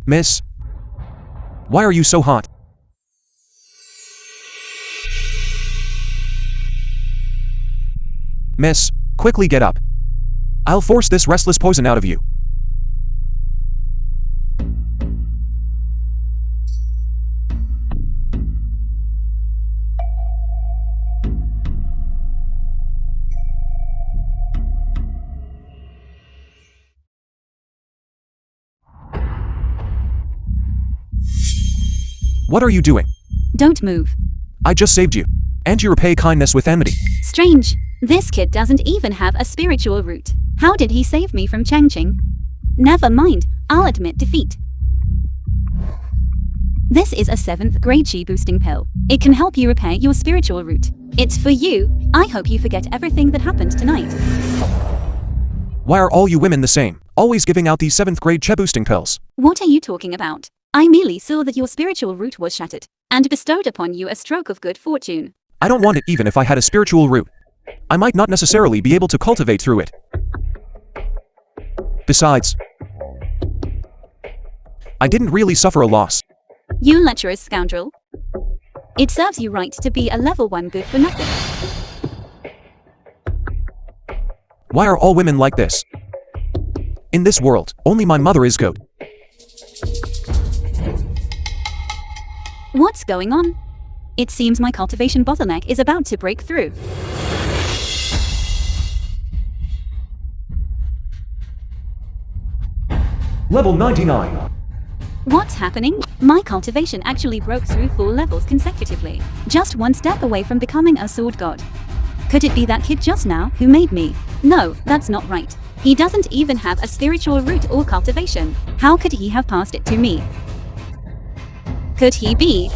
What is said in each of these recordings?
Miss? Why are you so hot? Miss, quickly get up. I'll force this restless poison out of you. What are you doing? Don't move. I just saved you. And you repay kindness with enmity. Strange. This kid doesn't even have a spiritual root. How did he save me from Changqing? Never mind, I'll admit defeat. This is a 7th grade chi boosting pill. It can help you repair your spiritual root. It's for you. I hope you forget everything that happened tonight. Why are all you women the same? Always giving out these 7th grade chi boosting pills. What are you talking about? I merely saw that your spiritual root was shattered, and bestowed upon you a stroke of good fortune. I don't want it even if I had a spiritual root. I might not necessarily be able to cultivate through it. Besides, I didn't really suffer a loss. You lecherous scoundrel. It serves you right to be a level 1 good for nothing. Why are all women like this? In this world, only my mother is goat. What's going on? It seems my cultivation bottleneck is about to break through. Level 99. What's happening? My cultivation actually broke through 4 levels consecutively, just 1 step away from becoming a sword god. Could it be that kid just now who made me? No, that's not right. He doesn't even have a spiritual root or cultivation. How could he have passed it to me? Could he be?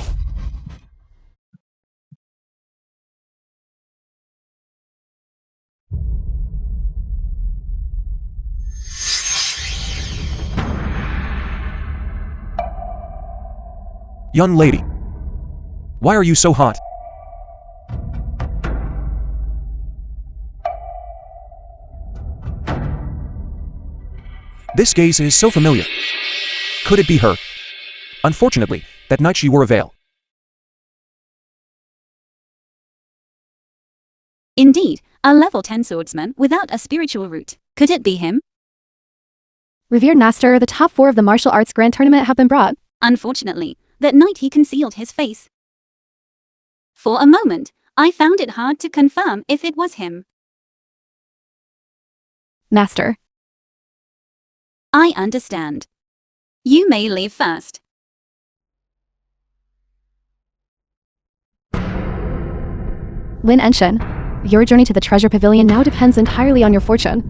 Young lady. Why are you so hot? This gaze is so familiar. Could it be her? Unfortunately, that night she wore a veil. Indeed, a level 10 swordsman without a spiritual root. Could it be him? Revered Master, the top 4 of the martial arts grand tournament have been brought. Unfortunately, that night he concealed his face. For a moment, I found it hard to confirm if it was him. Master. I understand. You may leave first. Lin Enshin, your journey to the treasure pavilion now depends entirely on your fortune.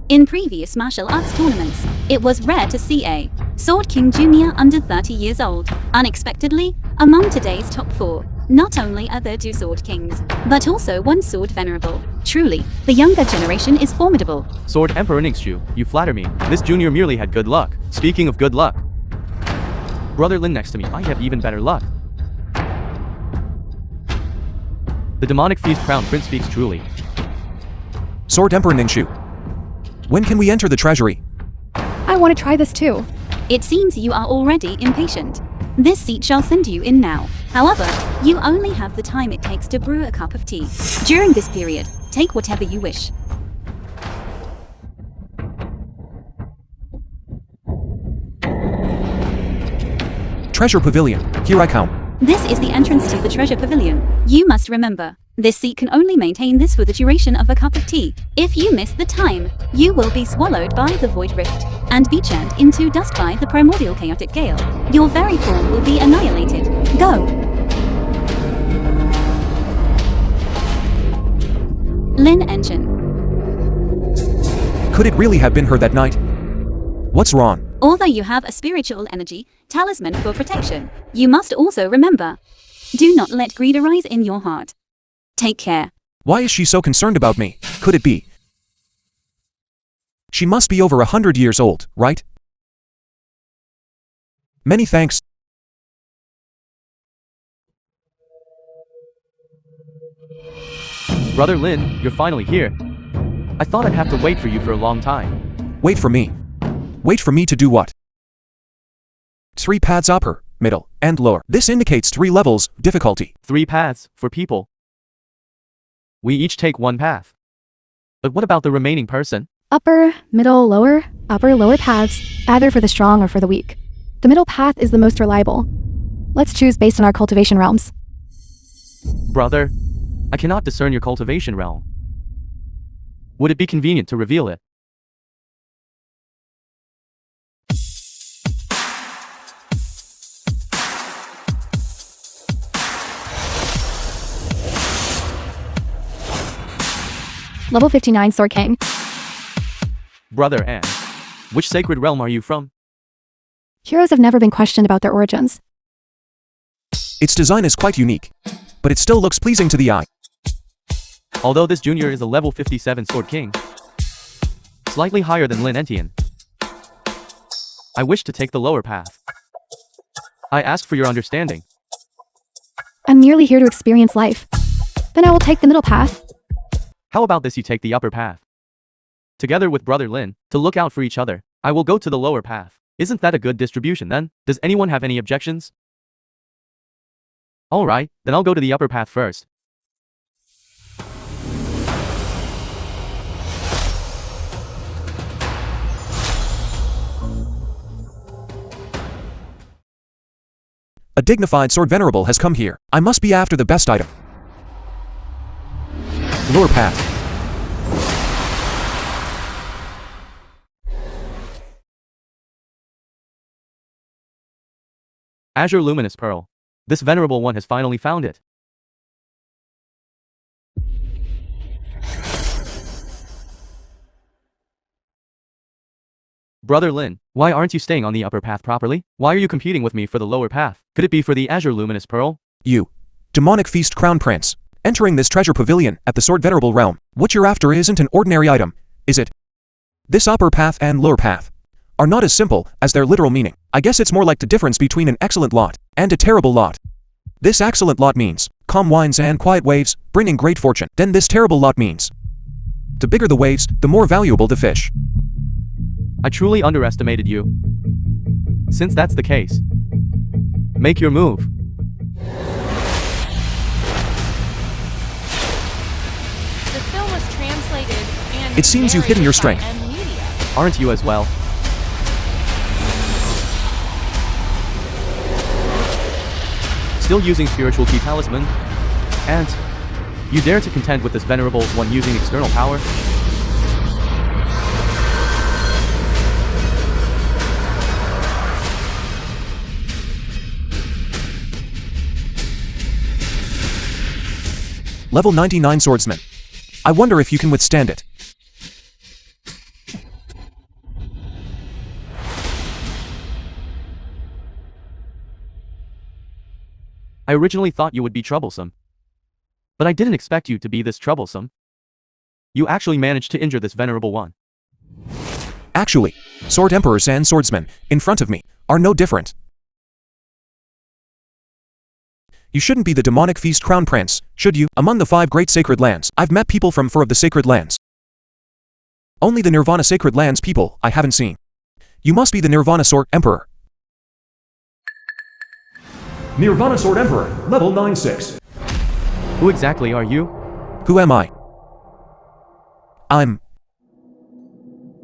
In previous martial arts tournaments, it was rare to see a Sword King Jr. under 30 years old. Unexpectedly, among today's top 4, not only are there 2 Sword Kings, but also 1 Sword Venerable. Truly, the younger generation is formidable. Sword Emperor Ningshu, you flatter me. This junior merely had good luck. Speaking of good luck, Brother Lin next to me might have even better luck. The demonic Feast Crown Prince speaks truly. Sword Emperor Ningshu. When can we enter the treasury? I want to try this too. It seems you are already impatient. This seat shall send you in now. However, you only have the time it takes to brew a cup of tea. During this period, take whatever you wish. Treasure Pavilion, here I come. This is the entrance to the treasure pavilion. You must remember, this seat can only maintain this for the duration of a cup of tea. If you miss the time, you will be swallowed by the void rift and be churned into dust by the primordial chaotic gale. Your very form will be annihilated. Go! Lin Enshin. Could it really have been her that night? What's wrong? Although you have a spiritual energy talisman for protection, you must also remember, do not let greed arise in your heart. Take care. Why is she so concerned about me? Could it be? She must be over 100 years old, right? Many thanks. Brother Lin, you're finally here. I thought I'd have to wait for you for a long time. Wait for me. Wait for me to do what? 3 paths upper, middle, and lower. This indicates 3 levels, difficulty. 3 paths, for people. We each take 1 path. But what about the remaining person? Upper, middle, lower, upper, lower paths, either for the strong or for the weak. The middle path is the most reliable. Let's choose based on our cultivation realms. Brother, I cannot discern your cultivation realm. Would it be convenient to reveal it? Level 59 Sword King. Brother and which sacred realm are you from? Heroes have never been questioned about their origins. Its design is quite unique, but it still looks pleasing to the eye. Although this junior is a level 57 Sword King, slightly higher than Lin and Thiên, I wish to take the lower path. I ask for your understanding. I'm merely here to experience life. Then I will take the middle path. How about this, you take the upper path? Together with Brother Lin, to look out for each other, I will go to the lower path. Isn't that a good distribution then? Does anyone have any objections? Alright, then I'll go to the upper path first. A dignified sword venerable has come here. I must be after the best item. Lower path. Azure Luminous Pearl. This venerable one has finally found it. Brother Lin, why aren't you staying on the upper path properly? Why are you competing with me for the lower path? Could it be for the Azure Luminous Pearl? You, demonic feast crown prince, entering this treasure pavilion at the sword venerable realm. What you're after isn't an ordinary item, is it? This upper path and lower path are not as simple as their literal meaning. I guess it's more like the difference between an excellent lot and a terrible lot. This excellent lot means calm winds and quiet waves, bringing great fortune. Then this terrible lot means the bigger the waves, the more valuable the fish. I truly underestimated you. Since that's the case, make your move. The film was translated and It seems you've hidden your strength. narrated by M-Media. Aren't you as well? Still using spiritual key talisman? And you dare to contend with this venerable one using external power? Level 99 swordsman. I wonder if you can withstand it. I originally thought you would be troublesome. But I didn't expect you to be this troublesome. You actually managed to injure this venerable one. Actually, sword emperors and swordsmen in front of me are no different. You shouldn't be the demonic feast crown prince, should you? Among the 5 great sacred lands, I've met people from 4 of the sacred lands. Only the Nirvana sacred lands people I haven't seen. You must be the Nirvana sword emperor. Nirvana sword emperor, level 96. Who exactly are you? Who am I? I'm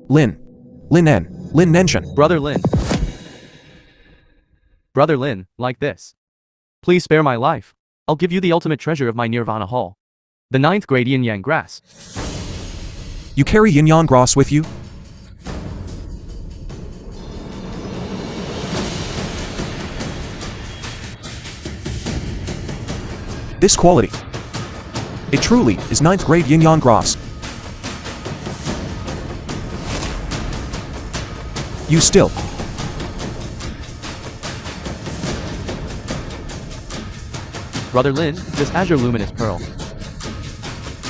Lin. Lin Nenshin. Brother Lin. Brother Lin, like this. Please spare my life. I'll give you the ultimate treasure of my Nirvana Hall. The 9th grade yin yang grass. You carry yin yang grass with you? This quality. It truly is 9th grade yin yang grass. You still. Brother Lin, this Azure Luminous Pearl.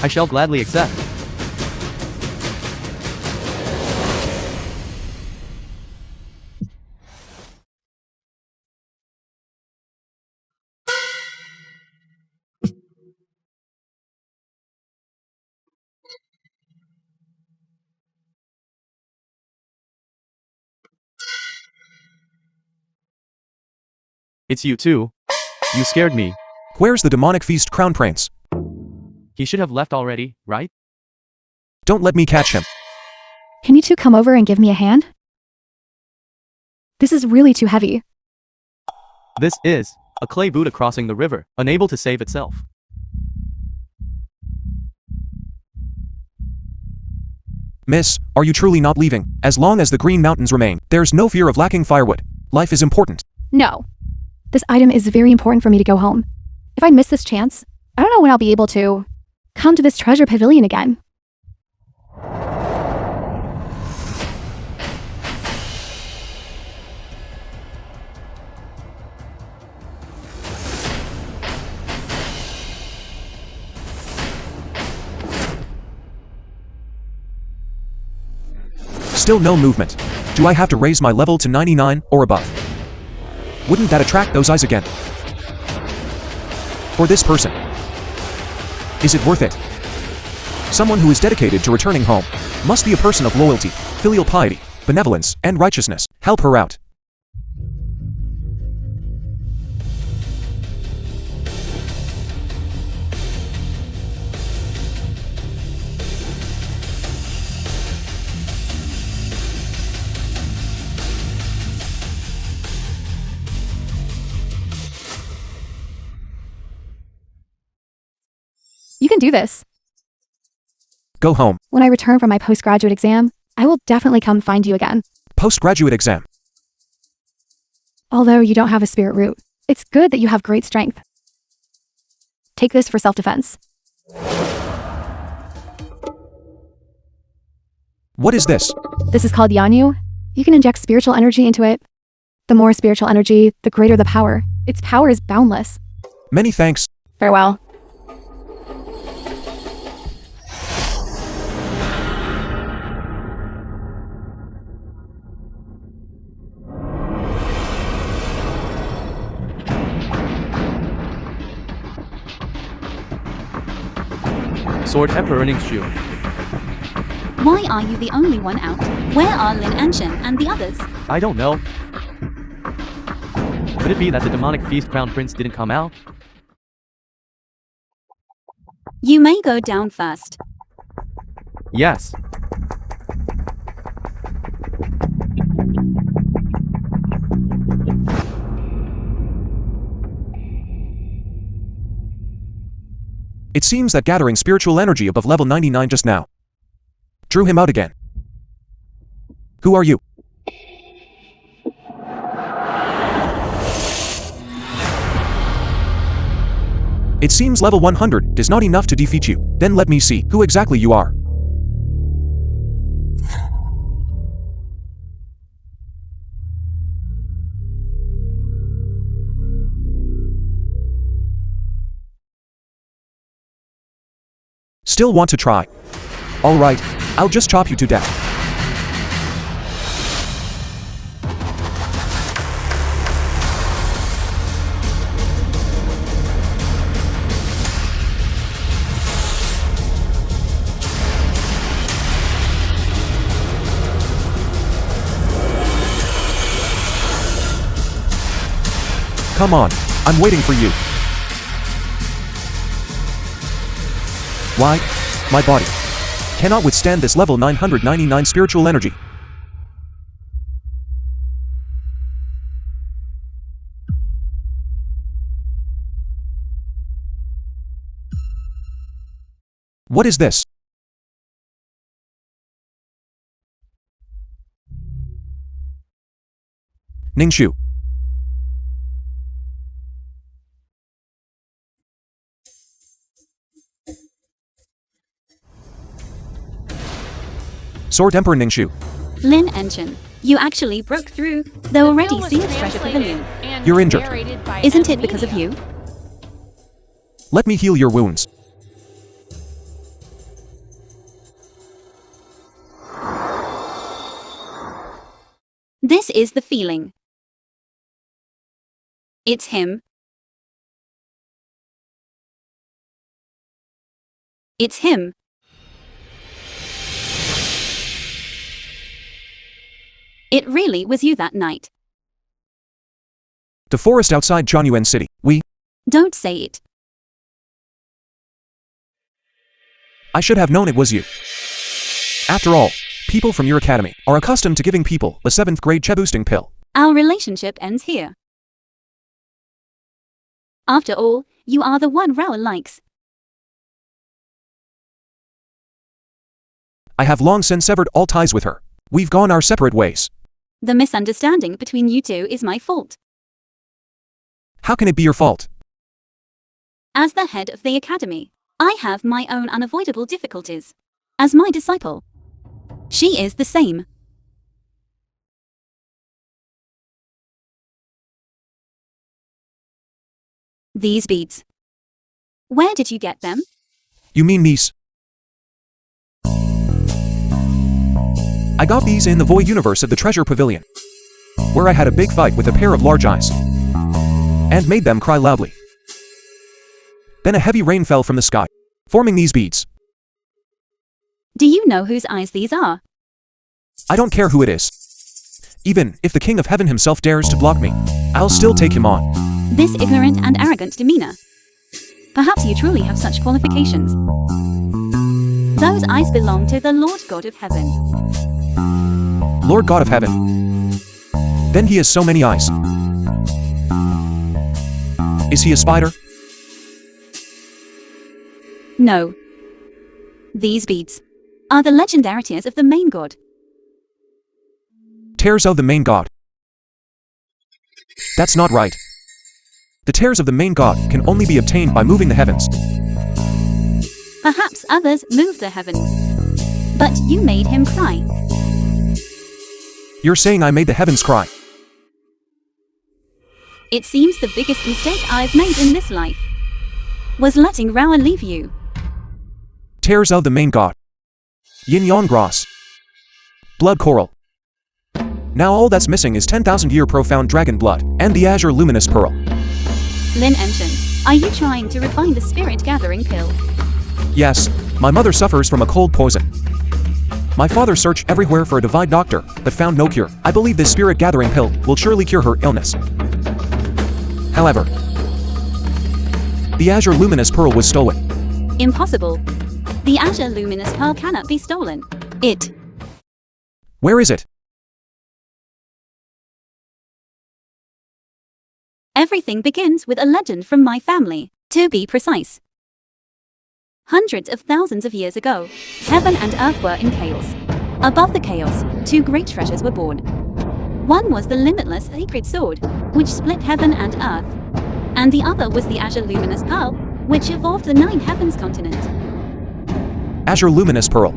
I shall gladly accept. It's you too. You scared me. Where's the demonic feast crown prince? He should have left already, right? Don't let me catch him. Can you two come over and give me a hand? This is really too heavy. This is a clay Buddha crossing the river, unable to save itself. Miss, are you truly not leaving? As long as the Green Mountains remain, there's no fear of lacking firewood. Life is important. No. This item is very important for me to go home. If I miss this chance, I don't know when I'll be able to come to this treasure pavilion again. Still no movement. Do I have to raise my level to 99 or above? Wouldn't that attract those eyes again? For this person, is it worth it? Someone who is dedicated to returning home must be a person of loyalty, filial piety, benevolence, and righteousness. Help her out. You can do this. Go home. When I return from my postgraduate exam, I will definitely come find you again. Postgraduate exam. Although you don't have a spirit root, it's good that you have great strength. Take this for self-defense. What is this? This is called Yanyu. You can inject spiritual energy into it. The more spiritual energy, the greater the power. Its power is boundless. Many thanks. Farewell. Sword Emperor Ningshu. Why are you the only one out? Where are Lin and Shen and the others? I don't know. Could it be that the demonic feast crown prince didn't come out? You may go down first. Yes. It seems that gathering spiritual energy above level 99 just now drew him out again. Who are you? It seems level 100 is not enough to defeat you. Then let me see who exactly you are. Still want to try? Alright, I'll just chop you to death. Come on, I'm waiting for you. Why? My body cannot withstand this level 999 spiritual energy. What is this? Ningshu. Sword Emperor Ningshu. Lin and Shen, you actually broke through. They're already seeing the treasure pavilion. You're injured. Isn't it because of you? Let me heal your wounds. This is the feeling. It's him. It's him. It really was you that night. The forest outside Chanyuan City. Don't say it. I should have known it was you. After all, people from your academy are accustomed to giving people the 7th grade boosting pill. Our relationship ends here. After all, you are the one Raoul likes. I have long since severed all ties with her. We've gone our separate ways. The misunderstanding between you two is my fault. How can it be your fault? As the head of the academy, I have my own unavoidable difficulties. As my disciple, she is the same. These beads. Where did you get them? You mean niece? I got these in the Void universe at the Treasure Pavilion, where I had a big fight with a pair of large eyes, and made them cry loudly. Then a heavy rain fell from the sky, forming these beads. Do you know whose eyes these are? I don't care who it is. Even if the King of Heaven himself dares to block me, I'll still take him on. This ignorant and arrogant demeanor. Perhaps you truly have such qualifications. Those eyes belong to the Lord God of Heaven. Lord God of Heaven. Then he has so many eyes. Is he a spider? No. These beads are the legendary tears of the main god. Tears of the main god. That's not right. The tears of the main god can only be obtained by moving the heavens. Perhaps others moved the heavens. But you made him cry. You're saying I made the heavens cry? It seems the biggest mistake I've made in this life was letting Raoul leave you. Tears of the main god. Yin Yang Grass. Blood coral. Now all that's missing is 10,000-year profound dragon blood and the azure luminous pearl. Lin Enshin, are you trying to refine the spirit gathering pill? Yes, my mother suffers from a cold poison. My father searched everywhere for a divine doctor, but found no cure. I believe this spirit gathering pill will surely cure her illness. However, the azure luminous pearl was stolen. Impossible. The azure luminous pearl cannot be stolen. Where is it? Everything begins with a legend from my family, to be precise. Hundreds of thousands of years ago, heaven and earth were in chaos. Above the chaos, two great treasures were born. One was the limitless sacred sword, which split heaven and earth, and the other was the azure luminous pearl, which evolved the 9 heavens continent. Azure luminous pearl.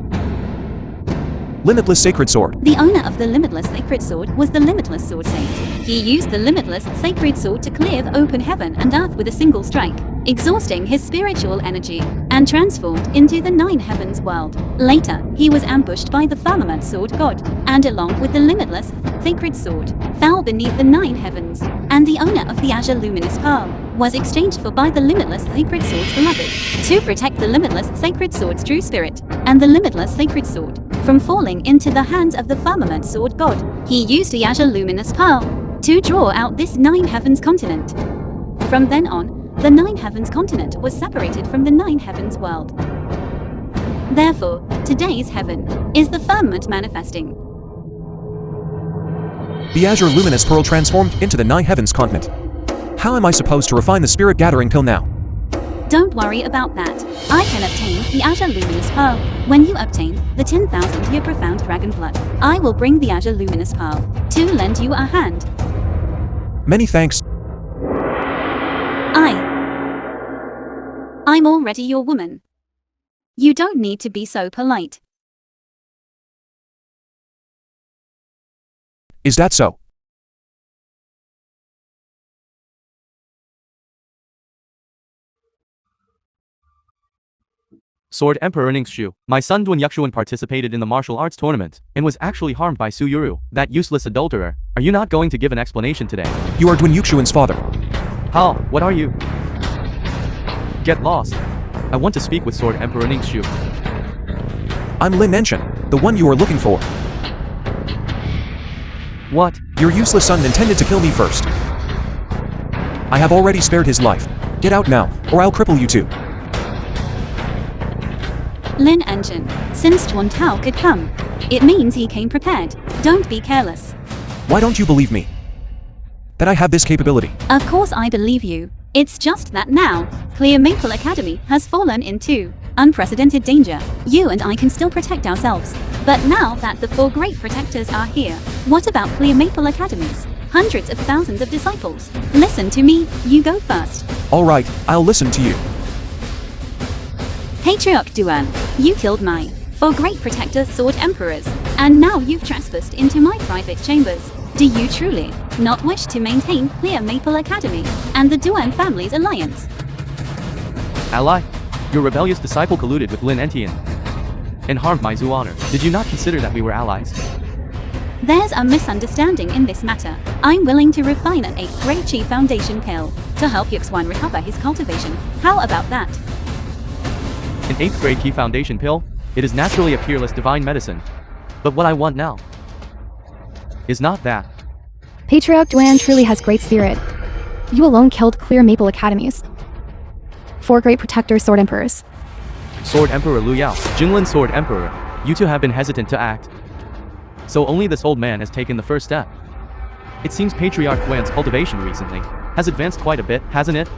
Limitless sacred sword. The owner of the limitless sacred sword was the limitless sword saint. He used the limitless sacred sword to clear the open heaven and earth with a single strike, exhausting his spiritual energy, and transformed into the 9 heavens world. Later, he was ambushed by the firmament sword god, and along with the limitless sacred sword, fell beneath the 9 heavens, and the owner of the azure luminous pearl was exchanged for by the limitless sacred sword's beloved, to protect the limitless sacred sword's true spirit, and the limitless sacred sword from falling into the hands of the firmament sword god. He used the azure luminous pearl to draw out this 9 heavens continent. From then on, the 9 heavens continent was separated from the 9 heavens world. Therefore, today's heaven is the firmament manifesting. The azure luminous pearl transformed into the 9 heavens continent. How am I supposed to refine the spirit gathering pill now? Don't worry about that. I can obtain the azure luminous pearl. When you obtain the 10,000-year profound dragon blood, I will bring the azure luminous pearl to lend you a hand. Many thanks. I'm already your woman. You don't need to be so polite. Is that so? Sword Emperor Ningshu, my son Duan Yuxuan participated in the martial arts tournament, and was actually harmed by Su Yuru, that useless adulterer. Are you not going to give an explanation today? You are Duan Yuxuan's father. How? What are you? Get lost. I want to speak with Sword Emperor Ningshu. I'm Lin Enshin, the one you are looking for. What? Your useless son intended to kill me first. I have already spared his life. Get out now, or I'll cripple you too. Lin Engine, since Chuan Tao could come, it means he came prepared. Don't be careless. Why don't you believe me? That I have this capability. Of course I believe you. It's just that now, Clear Maple Academy has fallen into unprecedented danger. You and I can still protect ourselves. But now that the 4 great protectors are here, what about Clear Maple Academies? Hundreds of thousands of disciples. Listen to me, you go first. Alright, I'll listen to you. Patriarch Duan, you killed my 4 great protector sword emperors, and now you've trespassed into my private chambers. Do you truly not wish to maintain Clear Maple Academy and the Duan family's alliance? Ally, your rebellious disciple colluded with Lin Entian and harmed my Zhu honor. Did you not consider that we were allies? There's a misunderstanding in this matter. I'm willing to refine an 8th grade Chi Foundation pill to help Yuxuan recover his cultivation. How about that? An 8th grade Key Foundation pill? It is naturally a peerless divine medicine. But what I want now is not that. Patriarch Duan truly has great spirit. You alone killed Clear Maple Academies. 4 great protector sword emperors. Sword Emperor Lu Yao, Jinlin Sword Emperor, you two have been hesitant to act. So only this old man has taken the first step. It seems Patriarch Duan's cultivation recently has advanced quite a bit, hasn't it?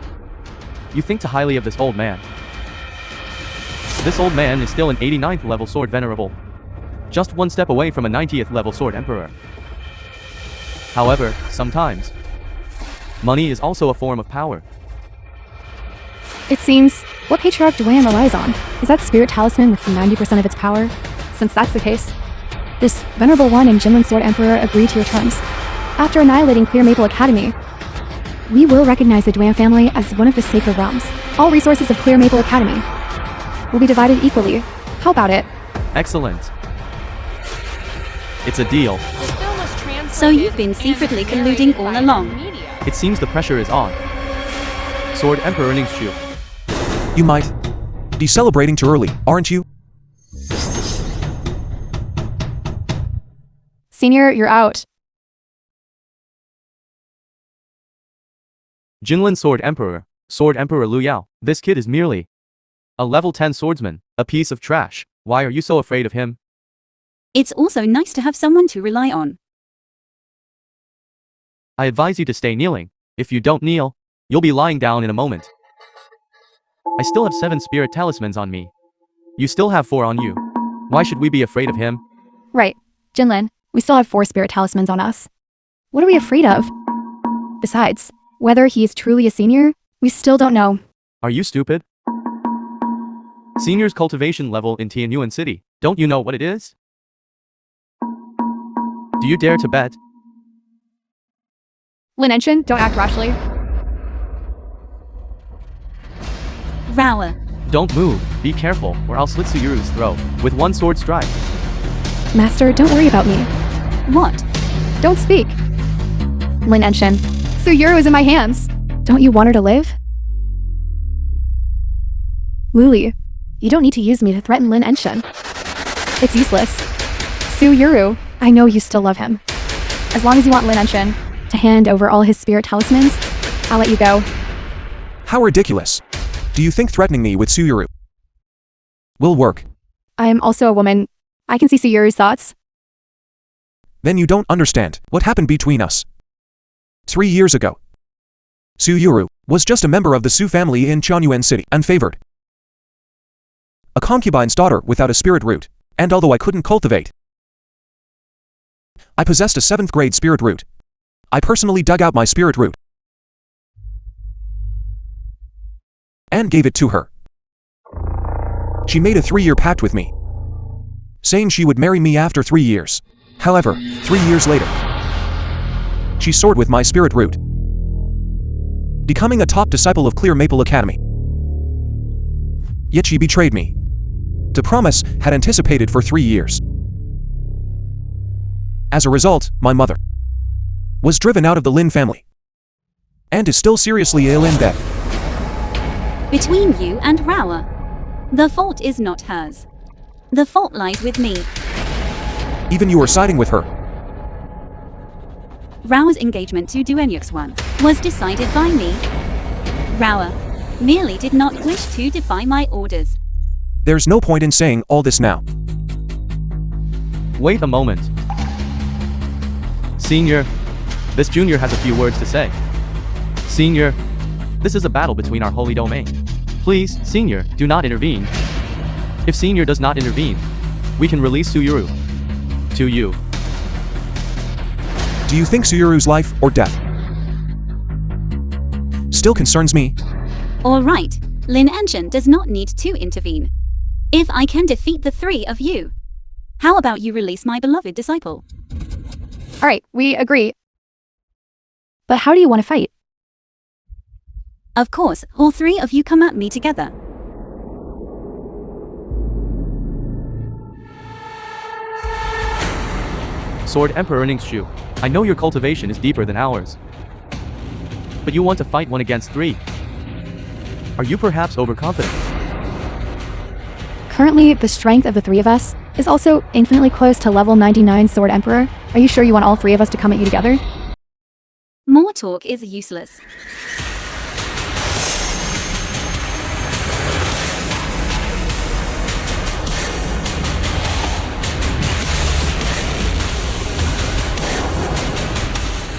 You think too highly of this old man. This old man is still an 89th level sword venerable. Just 1 step away from a 90th level sword emperor. However, sometimes, money is also a form of power. It seems, what Patriarch Duan relies on is that spirit talisman with 90% of its power. Since that's the case, this Venerable One and Jinlin Sword Emperor agree to your terms. After annihilating Clear Maple Academy, we will recognize the Duan family as one of the sacred realms. All resources of Clear Maple Academy will be divided equally. How about it? Excellent. It's a deal. The film was translated So you've been and secretly narrated colluding by all along. media. It seems the pressure is on. Sword Emperor Ningshu. You might be celebrating too early, aren't you? Senior, you're out. Jinlin Sword Emperor Lu Yao. This kid is merely a level 10 swordsman, a piece of trash. Why are you so afraid of him? It's also nice to have someone to rely on. I advise you to stay kneeling. If you don't kneel, you'll be lying down in a moment. I still have 7 spirit talismans on me. You still have 4 on you. Why should we be afraid of him? Right. Jinlin, we still have 4 spirit talismans on us. What are we afraid of? Besides, whether he is truly a senior, we still don't know. Are you stupid? Senior's cultivation level in Tianyuan City. Don't you know what it is? Do you dare to bet? Lin Enshin, don't act rashly. Rower. Don't move. Be careful, or I'll slit Suyuru's throat with 1 sword strike. Master, don't worry about me. What? Don't speak. Lin Enshin, Suyuru is in my hands. Don't you want her to live? Luli, you don't need to use me to threaten Lin Enshin. It's useless. Suyuru, I know you still love him. As long as you want Lin Enshin to hand over all his spirit talismans, I'll let you go. How ridiculous. Do you think threatening me with Suyuru will work? I'm also a woman. I can see Suyuru's thoughts. Then you don't understand what happened between us. 3 years ago, Suyuru was just a member of the Su family in Chanyuan City and favored. A concubine's daughter without a spirit root, and although I couldn't cultivate, I possessed a 7th grade spirit root. I personally dug out my spirit root and gave it to her. She made a 3-year pact with me, saying she would marry me after 3 years. However, 3 years later, she soared with my spirit root, becoming a top disciple of Clear Maple Academy. Yet she betrayed me. The promise had anticipated for 3 years. As a result, my mother was driven out of the Lin family and is still seriously ill in bed. Between you and Rower, the fault is not hers. The fault lies with me. Even you are siding with her. Rao's engagement to Duenyuk's one was decided by me. Rao merely did not wish to defy my orders. There's no point in saying all this now. Wait a moment. Senior, this junior has a few words to say. Senior, this is a battle between our holy domain. Please, Senior, do not intervene. If Senior does not intervene, we can release Suyuru. To you. Do you think Suyuru's life or death still concerns me? All right, Lin Anshan does not need to intervene. If I can defeat the three of you, how about you release my beloved disciple? Alright, we agree. But how do you want to fight? Of course, all three of you come at me together. Sword Emperor Ningshu, I know your cultivation is deeper than ours. But you want to fight 1 against 3. Are you perhaps overconfident? Currently, the strength of the three of us is also infinitely close to level 99 Sword Emperor. Are you sure you want all three of us to come at you together? More talk is useless.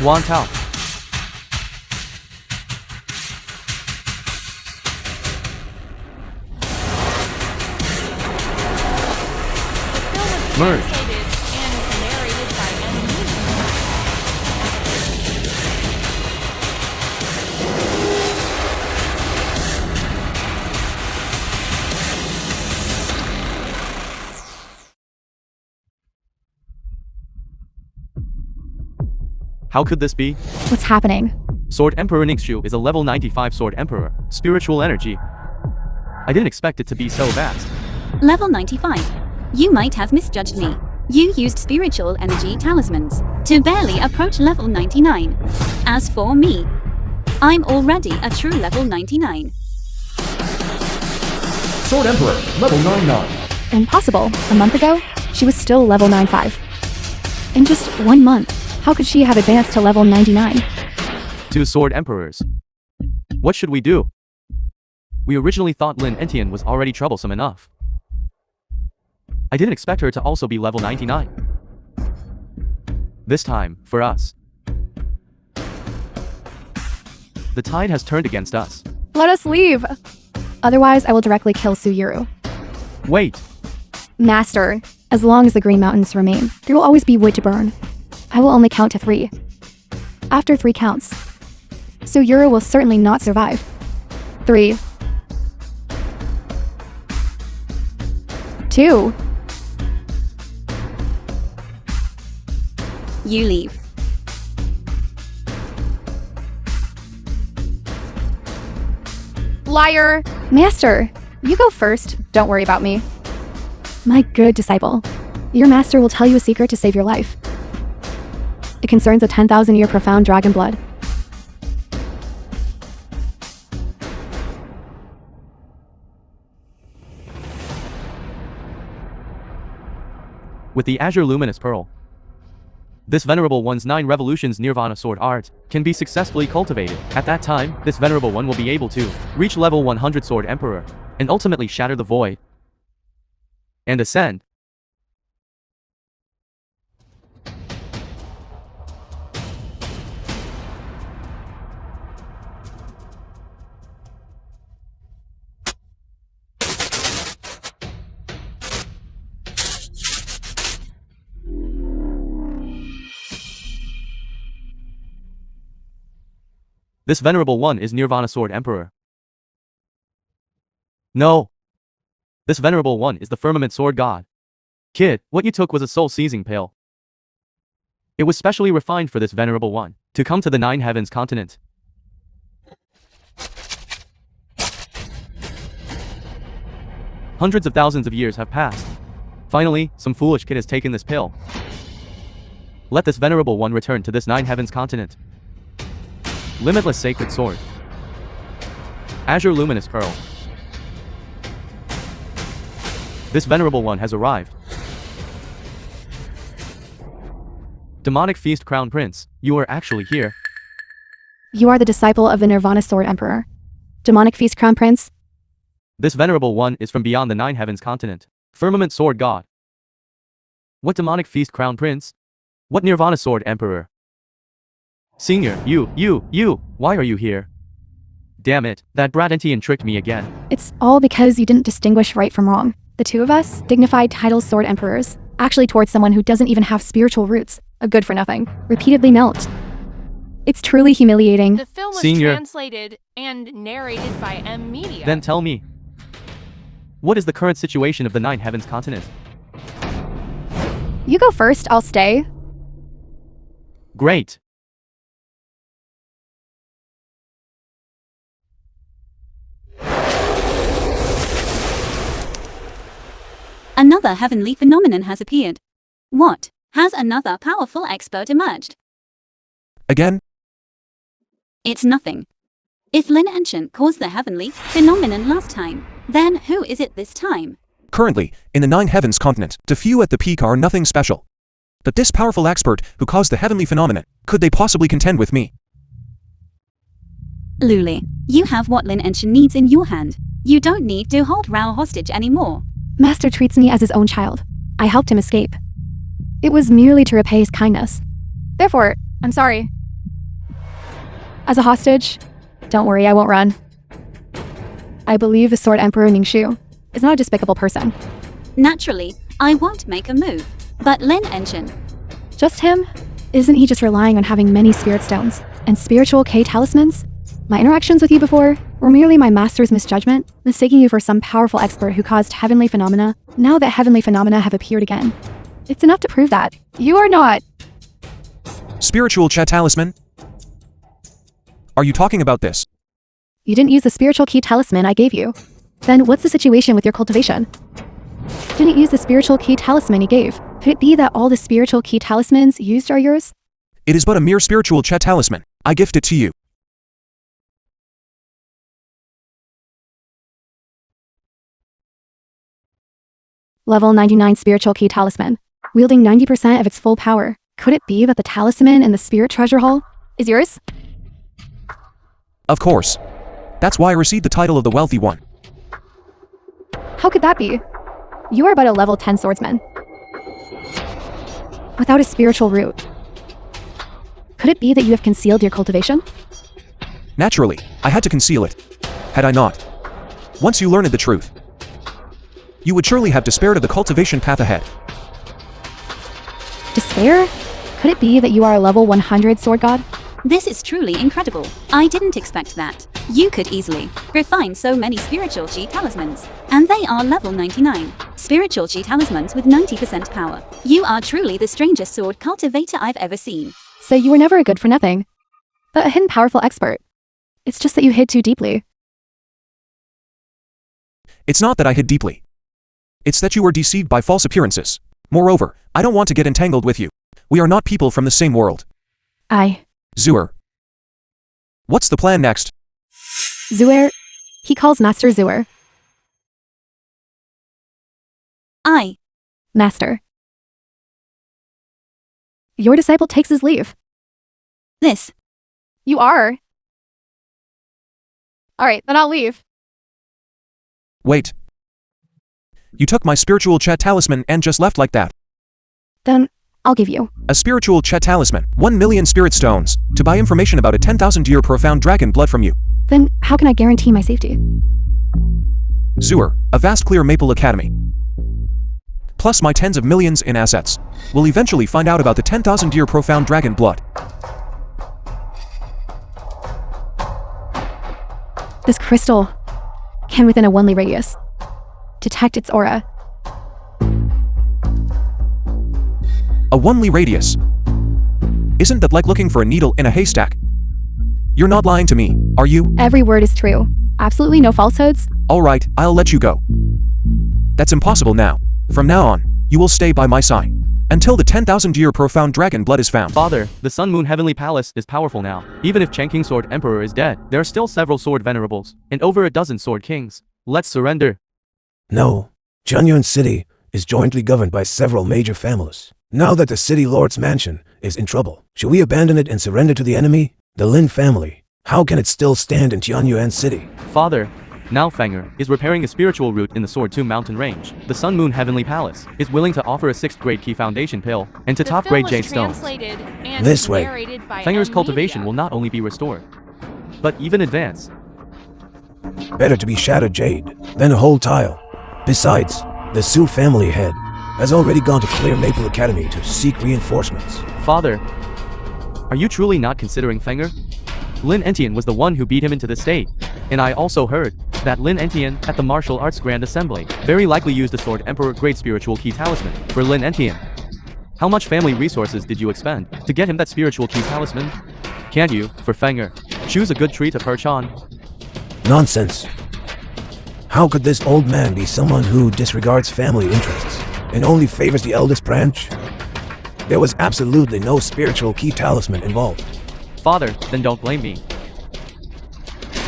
Wan Tao. The film was Merge. translated and narrated by Empress. How could this be? What's happening? Sword Emperor Ningshu is a level 95 Sword Emperor, spiritual energy. I didn't expect it to be so vast. Level 95. You might have misjudged me. You used spiritual energy talismans to barely approach level 99. As for me, I'm already a true level 99. Sword Emperor, level 99. Impossible. A month ago, she was still level 95. In just 1 month, how could she have advanced to level 99? 2 Sword Emperors. What should we do? We originally thought Lin Entian was already troublesome enough. I didn't expect her to also be level 99. This time, for us, the tide has turned against us. Let us leave! Otherwise, I will directly kill Suyuru. Wait, Master, as long as the Green Mountains remain, there will always be wood to burn. I will only count to 3. After 3 counts, Suyuru will certainly not survive. 3. 2. You leave. Liar! Master, you go first. Don't worry about me. My good disciple, your master will tell you a secret to save your life. It concerns a 10,000-year profound dragon blood. with the Azure Luminous Pearl, this Venerable One's 9 Revolutions Nirvana Sword Art can be successfully cultivated. At that time, this Venerable One will be able to reach level 100 Sword Emperor, and ultimately shatter the void and ascend. This Venerable One is Nirvana Sword Emperor. No. This Venerable One is the Firmament Sword God. Kid, what you took was a soul-seizing pill. It was specially refined for this Venerable One to come to the 9 Heavens continent. Hundreds of thousands of years have passed. Finally, some foolish kid has taken this pill. Let this Venerable One return to this 9 Heavens continent. Limitless Sacred Sword. Azure Luminous Pearl. This Venerable One has arrived. Demonic Feast Crown Prince, you are actually here. You are the disciple of the Nirvana Sword Emperor. Demonic Feast Crown Prince? This venerable one is from beyond the Nine Heavens continent. Firmament Sword God. What Demonic Feast Crown Prince? What Nirvana Sword Emperor? Senior, you, why are you here? Damn it, that brat Entian tricked me again. It's all because you didn't distinguish right from wrong. The two of us, dignified title sword emperors, actually towards someone who doesn't even have spiritual roots, a good for nothing, repeatedly melt. It's truly humiliating. The film was Senior. translated and narrated by M Media. Then tell me, what is the current situation of the Nine Heavens continent? You go first, I'll stay. Great. Another heavenly phenomenon has appeared. What? Has another powerful expert emerged? Again? It's nothing. If Lin Ancient caused the heavenly phenomenon last time, then who is it this time? Currently, in the Nine Heavens continent, the few at the peak are nothing special. But this powerful expert who caused the heavenly phenomenon, could they possibly contend with me? Luli, you have what Lin Ancient needs in your hand. You don't need to hold Rao hostage anymore. Master treats me as his own child. I helped him escape. It was merely to repay his kindness. Therefore, I'm sorry. As a hostage, don't worry, I won't run. I believe the Sword Emperor Ningxu is not a despicable person. Naturally, I won't make a move. But Lin Ancient, Just him? Isn't he just relying on having many spirit stones and spiritual K talismans? My interactions with you before were merely my master's misjudgment, mistaking you for some powerful expert who caused heavenly phenomena. Now that heavenly phenomena have appeared again, it's enough to prove that you are not. Spiritual Chat Talisman? Are you talking about this? You didn't use the spiritual key talisman I gave you. Then what's the situation with your cultivation? Didn't use the spiritual key talisman you gave. Could it be that all the spiritual key talismans used are yours? It is but a mere spiritual Chat Talisman. I gift it to you. Level 99 spiritual key talisman, wielding 90% of its full power. Could it be that the talisman in the spirit treasure hall is yours? Of course. That's why I received the title of the Wealthy One. How could that be? You are but a level 10 swordsman, without a spiritual root. Could it be that you have concealed your cultivation? Naturally, I had to conceal it. Had I not, once you learned the truth, you would surely have despaired of the cultivation path ahead. Despair? Could it be that you are a level 100 sword god? this is truly incredible. I didn't expect that. You could easily refine so many spiritual chi talismans, and they are level 99. Spiritual chi talismans with 90% power. You are truly the strangest sword cultivator I've ever seen. So you were never a good for nothing, but a hidden powerful expert. It's just that you hid too deeply. It's not that I hid deeply. It's that you were deceived by false appearances. Moreover, I don't want to get entangled with you. We are not people from the same world. Zuer. What's the plan next? Zuer. He calls Master Zuer. Master. Your disciple takes his leave. This. You are. Alright, then I'll leave. Wait. You took my spiritual chat talisman and just left like that. Then I'll give you. A spiritual chat talisman, 1 million spirit stones, to buy information about a 10,000-year profound dragon blood from you. Then how can I guarantee my safety? Zuer, a vast clear maple academy. Plus my tens of millions in assets. We'll eventually find out about the 10,000-year profound dragon blood. This crystal can, within a 1 li radius, detect its aura. A 1 li radius. Isn't that like looking for a needle in a haystack? You're not lying to me, are you? Every word is true. Absolutely no falsehoods. Alright, I'll let you go. That's impossible now. From now on, you will stay by my side. Until the 10,000-year profound dragon blood is found. Father, the Sun Moon Heavenly Palace is powerful now. Even if Chengking Sword Emperor is dead, there are still several sword venerables, and over a dozen sword kings. Let's surrender. No, Junyuan City is jointly governed by several major families. Now that the city lord's mansion is in trouble. Should we abandon it and surrender to the enemy? The Lin family. How can it still stand in Tianyuan City? Father, now Fenger is repairing a spiritual root in the Sword Tomb mountain range. The Sun Moon Heavenly Palace is willing to offer a 6th grade key foundation pill and to top grade jade stones. This way. Fenger's cultivation will not only be restored, but even advance. Better to be shattered jade than a whole tile. Besides, the Su family head has already gone to Clear Maple Academy to seek reinforcements. Father, are you truly not considering Fenger? Lin Entian was the one who beat him into the state, and I also heard that Lin Entian at the Martial Arts Grand Assembly very likely used the Sword Emperor Great Spiritual Key Talisman for Lin Entian. How much family resources did you expend to get him that spiritual key talisman? Can't you, for Fenger, choose a good tree to perch on? Nonsense. How could this old man be someone who disregards family interests and only favors the eldest branch? There was absolutely no spiritual key talisman involved. Father, then don't blame me.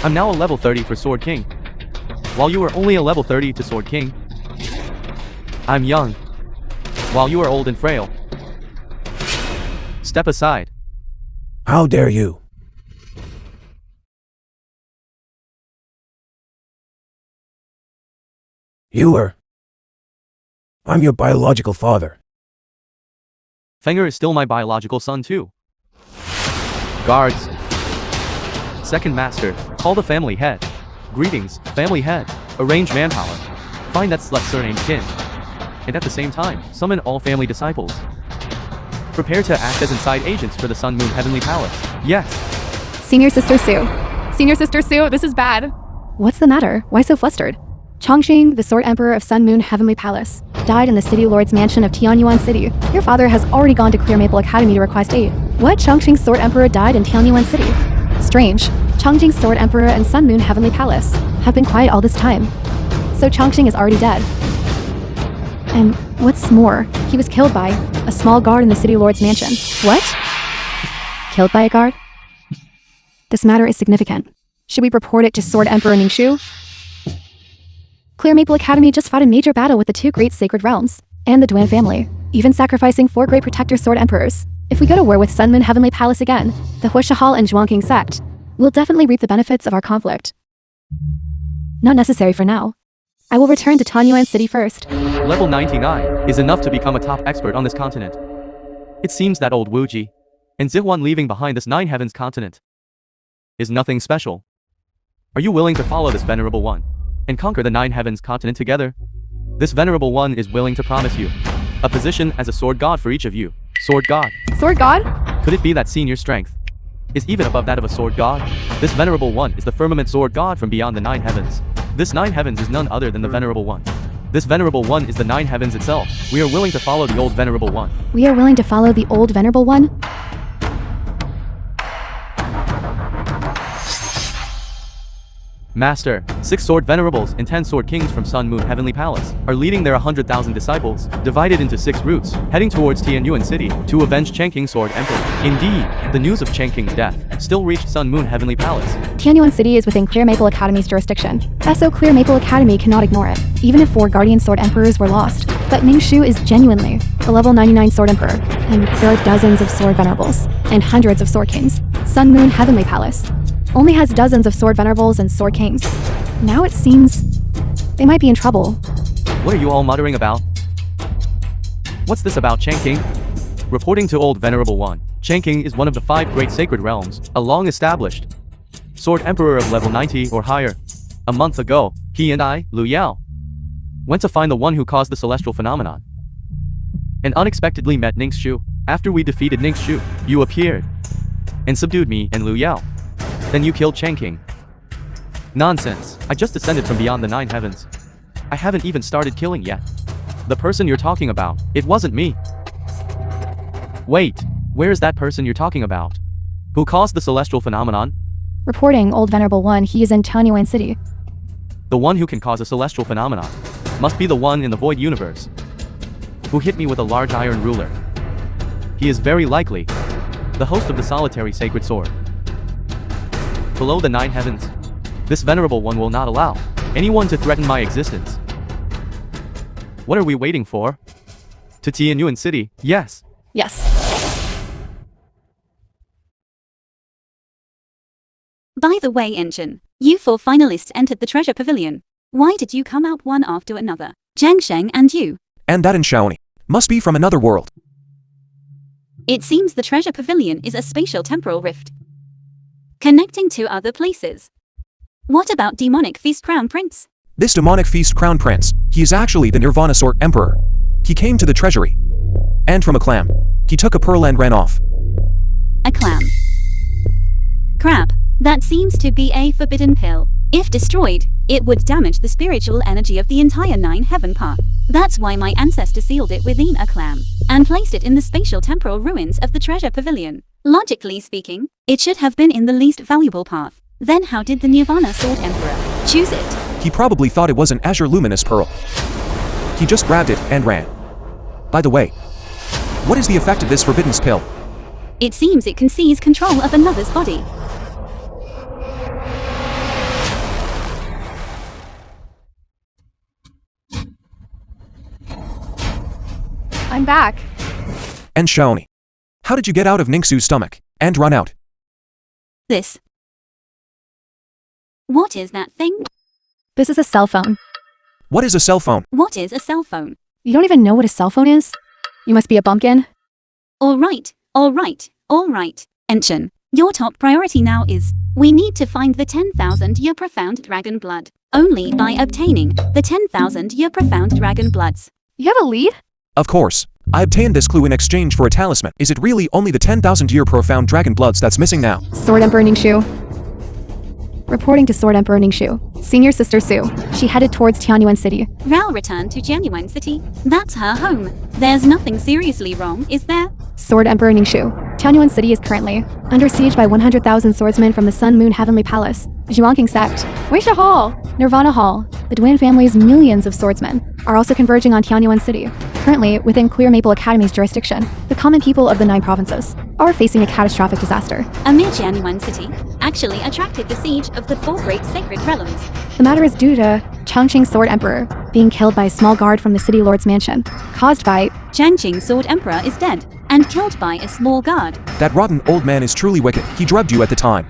I'm now a level 30 for Sword King, while you are only a level 30 to Sword King. I'm young, while you are old and frail. Step aside. How dare you? I'm your biological father. Fenger is still my biological son too. Guards. Second master, call the family head. Greetings, family head. Arrange manpower. Find that slut surnamed Kin. And at the same time, summon all family disciples. Prepare to act as inside agents for the Sun Moon Heavenly Palace. Yes. Senior Sister Sue. Senior Sister Sue, this is bad. What's the matter? Why so flustered? Chongqing, the Sword Emperor of Sun Moon Heavenly Palace, died in the City Lord's mansion of Tianyuan City. Your father has already gone to Clear Maple Academy to request aid. What? Chongqing's Sword Emperor died in Tianyuan City? Strange. Chongqing's Sword Emperor and Sun Moon Heavenly Palace have been quiet all this time. So Chongqing is already dead. And what's more, he was killed by a small guard in the City Lord's mansion. What? Killed by a guard? This matter is significant. Should we report it to Sword Emperor Ningxu? Clear Maple Academy just fought a major battle with the 2 great sacred realms, and the Duan family, even sacrificing 4 great protector sword emperors. If we go to war with Sun Moon Heavenly Palace again, the Huishahal and Zhuangqing sect will definitely reap the benefits of our conflict. Not necessary for now. I will return to Tanyuan City first. Level 99 is enough to become a top expert on this continent. It seems that old Wuji and Zihuan leaving behind this 9 heavens continent is nothing special. Are you willing to follow this venerable one and conquer the 9 heavens continent together? This venerable one is willing to promise you a position as a sword god for each of you. Sword god. Sword god? Could it be that senior strength is even above that of a sword god? This venerable one is the firmament sword god from beyond the 9 heavens. This 9 heavens is none other than the venerable one. This venerable one is the 9 heavens itself. We are willing to follow the old venerable one. We are willing to follow the old venerable one? Master, 6 sword venerables and 10 sword kings from Sun Moon Heavenly Palace are leading their 100,000 disciples, divided into 6 routes, heading towards Tianyuan City to avenge Changqing Sword Emperor. Indeed, the news of Changqing's death still reached Sun Moon Heavenly Palace. Tianyuan City is within Clear Maple Academy's jurisdiction. So Clear Maple Academy cannot ignore it, even if 4 Guardian Sword Emperors were lost. But Ningxu is genuinely the level 99 Sword Emperor, and there are dozens of Sword Venerables, and hundreds of Sword Kings. Sun Moon Heavenly Palace only has dozens of Sword Venerables and Sword Kings. Now it seems they might be in trouble. What are you all muttering about? What's this about Changqing? Reporting to Old Venerable One, Changqing is one of the 5 great sacred realms, a long-established Sword Emperor of level 90 or higher. A month ago, he and I, Lu Yao, went to find the one who caused the celestial phenomenon, and unexpectedly met Ningxu. After we defeated Ningxu, you appeared and subdued me and Lu Yao. Then you killed Changqing. Nonsense. I just descended from beyond the 9 heavens. I haven't even started killing yet. The person you're talking about, it wasn't me. Wait, where is that person you're talking about? Who caused the celestial phenomenon? Reporting, Old Venerable One, he is in Tianyuan City. The one who can cause a celestial phenomenon must be the one in the void universe who hit me with a large iron ruler. He is very likely the host of the solitary sacred sword. Below the 9 heavens, this venerable one will not allow anyone to threaten my existence. What are we waiting for? To Tianyuan City, yes. Yes. By the way, Engine, you 4 finalists entered the treasure pavilion. Why did you come out one after another? Zhang Sheng and you. And that in Shawnee. Must be from another world. It seems the treasure pavilion is a spatial temporal rift, connecting to other places. What about demonic feast crown prince? This demonic feast crown prince, he is actually the Nirvana sort emperor. He came to the treasury. And from a clam, he took a pearl and ran off. A clam. Crap. That seems to be a forbidden pill. If destroyed, it would damage the spiritual energy of the entire 9 heaven path. That's why my ancestor sealed it within a clam, and placed it in the spatial temporal ruins of the treasure pavilion. Logically speaking, it should have been in the least valuable path. Then how did the Nirvana Sword Emperor choose it? He probably thought it was an azure luminous pearl. He just grabbed it and ran. By the way, what is the effect of this forbidden pill? It seems it can seize control of another's body. I'm back. And Shawnee. How did you get out of Ningxu's stomach and run out? This. What is that thing? This is a cell phone. What is a cell phone? What is a cell phone? You don't even know what a cell phone is? You must be a bumpkin. Alright. Engine, your top priority now is, we need to find the 10,000-year profound dragon blood. Only by obtaining the 10,000-year profound dragon bloods. You have a lead? Of course. I obtained this clue in exchange for a talisman. Is it really only the 10,000-year profound dragon bloods that's missing now? Sword Emperor Ningxu. Reporting to Sword Emperor Ningxu. Senior Sister Su. She headed towards Tianyuan City. Rao returned to Genuine City. That's her home. There's nothing seriously wrong, is there? Sword Emperor Ningxu. Tianyuan City is currently under siege by 100,000 swordsmen from the Sun Moon Heavenly Palace, Zhuangking Sect, Weisha Hall, Nirvana Hall. The Duan family's millions of swordsmen are also converging on Tianyuan City. Currently, within Clear Maple Academy's jurisdiction, the common people of the 9 provinces are facing a catastrophic disaster. A mere Genuine City actually attracted the siege of the 4 great sacred realms. The matter is due to Changqing Sword Emperor being killed by a small guard from the city lord's mansion, caused by Changqing Sword Emperor is dead, and killed by a small guard. That rotten old man is truly wicked. He drugged you at the time.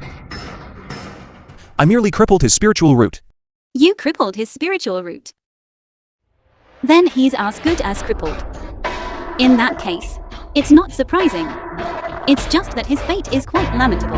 I merely crippled his spiritual root. You crippled his spiritual root. Then he's as good as crippled. In that case, it's not surprising. It's just that his fate is quite lamentable.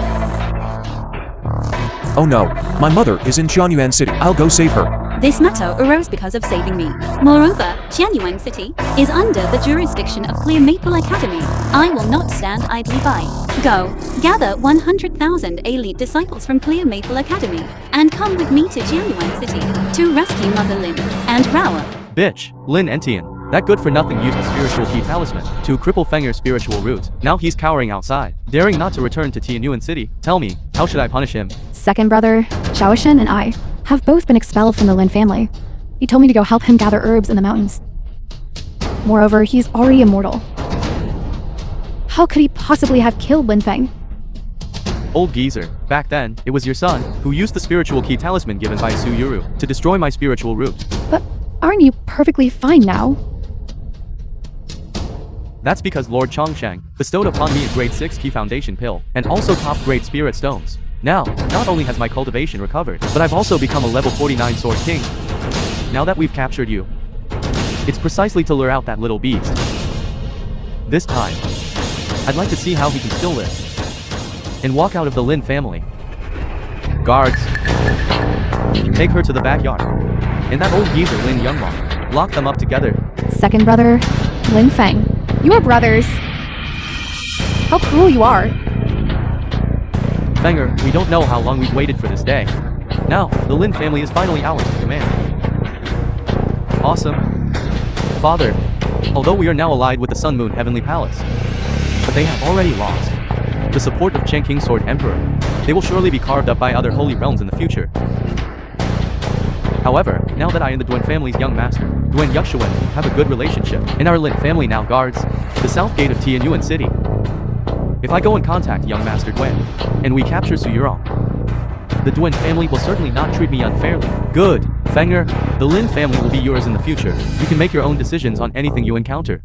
Oh no, my mother is in Tianyuan City. I'll go save her. This matter arose because of saving me. Moreover, Genuine City is under the jurisdiction of Clear Maple Academy. I will not stand idly by. Go, gather 100,000 elite disciples from Clear Maple Academy, and come with me to Genuine City to rescue Mother Lin and Rawa. Bitch, Lin Entian. That good-for-nothing used a spiritual key talisman to cripple Fenger's spiritual root. Now he's cowering outside, daring not to return to Tianyuan City. Tell me, how should I punish him? second brother, Shaoshan, and I have both been expelled from the Lin family. He told me to go help him gather herbs in the mountains. Moreover, he's already immortal. How could he possibly have killed Lin Feng? Old geezer, back then, it was your son who used the spiritual key talisman given by Su Yuru to destroy my spiritual root. But aren't you perfectly fine now? That's because Lord Chongshang bestowed upon me a grade 6 key foundation pill, and also top grade spirit stones. Now, not only has my cultivation recovered, but I've also become a level 49 sword king. Now that we've captured you, it's precisely to lure out that little beast. This time, I'd like to see how he can still live and walk out of the Lin family. Guards, take her to the backyard. And that old geezer Lin Youngmong, lock them up together. Second brother, Lin Feng. You are brothers. How cruel you are. Fenger, we don't know how long we've waited for this day. Now, the Lin family is finally ours to command. Awesome. Father, although we are now allied with the Sun Moon Heavenly Palace, but they have already lost the support of Chengqing Sword Emperor. They will surely be carved up by other holy realms in the future. However, now that I and the Duan family's young master, Duan Yuxuan, have a good relationship, and our Lin family now guards the south gate of Tianyuan City. If I go and contact young master Duan, and we capture Su Yurong, the Duan family will certainly not treat me unfairly. Good, Fenger, the Lin family will be yours in the future. You can make your own decisions on anything you encounter.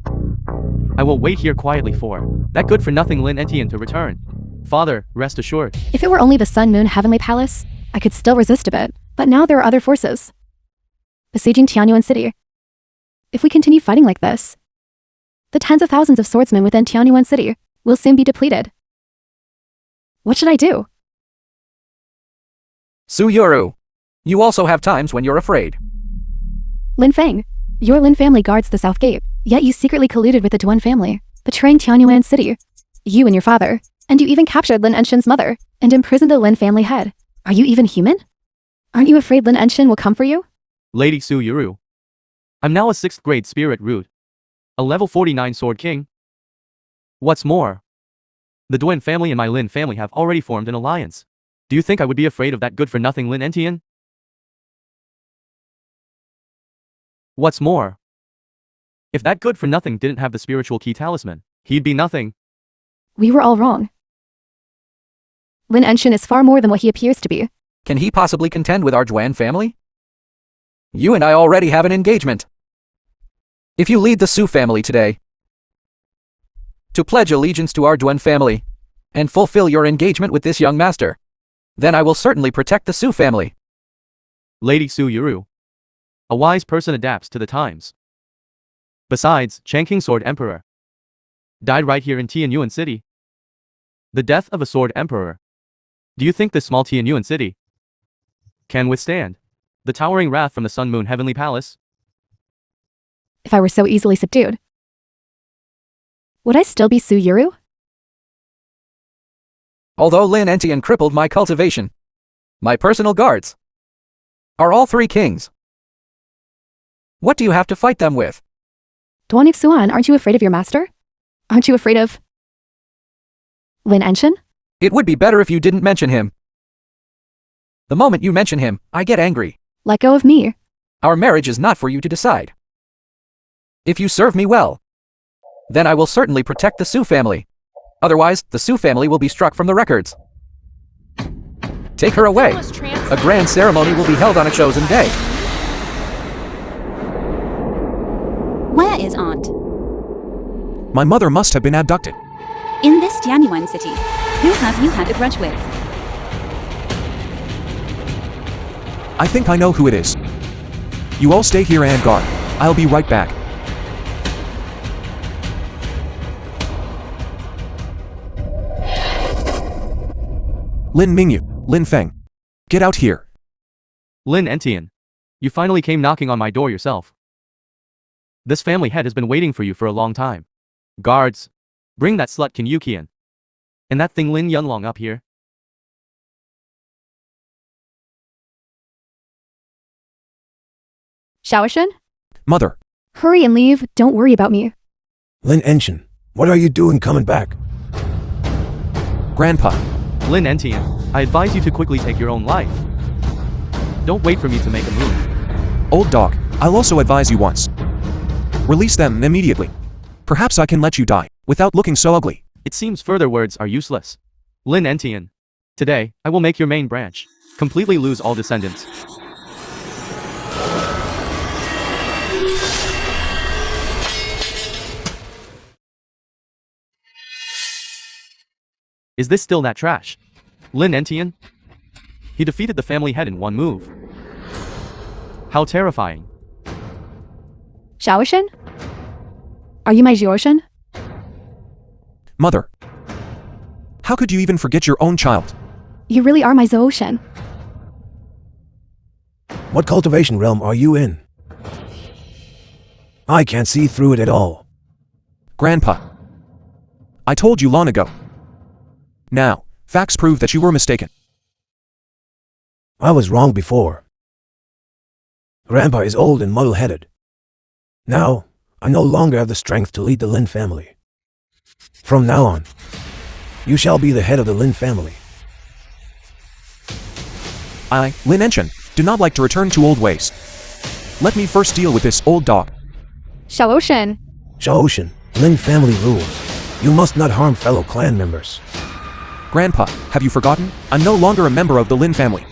I will wait here quietly for that good-for-nothing Lin Entian to return. Father, rest assured. If it were only the Sun Moon Heavenly Palace, I could still resist a bit. But now there are other forces besieging Tianyuan City. If we continue fighting like this, the tens of thousands of swordsmen within Tianyuan City will soon be depleted. What should I do? Suyuru, you also have times when you're afraid. Lin Feng, your Lin family guards the South Gate, yet you secretly colluded with the Duan family, betraying Tianyuan City. You and your father, and you even captured Lin Enshin's mother, and imprisoned the Lin family head. Are you even human? Aren't you afraid Lin Enshin will come for you? Lady Su Yuru. I'm now a 6th grade spirit root. A level 49 sword king. What's more, the Duan family and my Lin family have already formed an alliance. Do you think I would be afraid of that good-for-nothing Lin Entian? What's more, if that good-for-nothing didn't have the spiritual key talisman, he'd be nothing. We were all wrong. Lin Enshin is far more than what he appears to be. Can he possibly contend with our Duan family? You and I already have an engagement. If you lead the Su family today to pledge allegiance to our Duan family and fulfill your engagement with this young master, then I will certainly protect the Su family. Lady Su Yuru. A wise person adapts to the times. Besides, Changking Sword Emperor died right here in Tianyuan City. The death of a sword emperor. Do you think this small Tianyuan City can withstand the towering wrath from the Sun Moon Heavenly Palace? If I were so easily subdued, would I still be Su Yuru? Although Lin Entian crippled my cultivation, my personal guards are all 3 kings. What do you have to fight them with? Duan Ixuan, aren't you afraid of your master? Aren't you afraid of Lin Enshin? It would be better if you didn't mention him. The moment you mention him, I get angry. Let go of me. Our marriage is not for you to decide. If you serve me well, then I will certainly protect the Su family. Otherwise, the Su family will be struck from the records. Take her away. A grand ceremony will be held on a chosen day. Where is Aunt? My mother must have been abducted. In this Tianyuan city. Who have you had a grudge with? I think I know who it is. You all stay here and guard. I'll be right back. Lin Mingyu, Lin Feng. Get out here. Lin Entian. You finally came knocking on my door yourself. This family head has been waiting for you for a long time. Guards, bring that slut Qin Yuqian. And that thing Lin Yunlong up here. Shaoshan? Mother. Hurry and leave, don't worry about me. Lin Enshin, what are you doing coming back? Grandpa. Lin Entian, I advise you to quickly take your own life. Don't wait for me to make a move. Old dog, I'll also advise you once. Release them immediately. Perhaps I can let you die, without looking so ugly. It seems further words are useless. Lin Entian. Today, I will make your main branch completely lose all descendants. Is this still that trash? Lin Entian? He defeated the family head in one move. How terrifying. Shaoshan? Are you my Jioshan? Mother. How could you even forget your own child? You really are my Zooshan. What cultivation realm are you in? I can't see through it at all. Grandpa. I told you long ago. Now, facts prove that you were mistaken. I was wrong before. Grandpa is old and muddle-headed. Now, I no longer have the strength to lead the Lin family. From now on, you shall be the head of the Lin family. I, Lin Enshin, do not like to return to old ways. Let me first deal with this old dog. Shaoshan. Shaoshan, Lin family rules. You must not harm fellow clan members. Grandpa, have you forgotten? I'm no longer a member of the Lin family.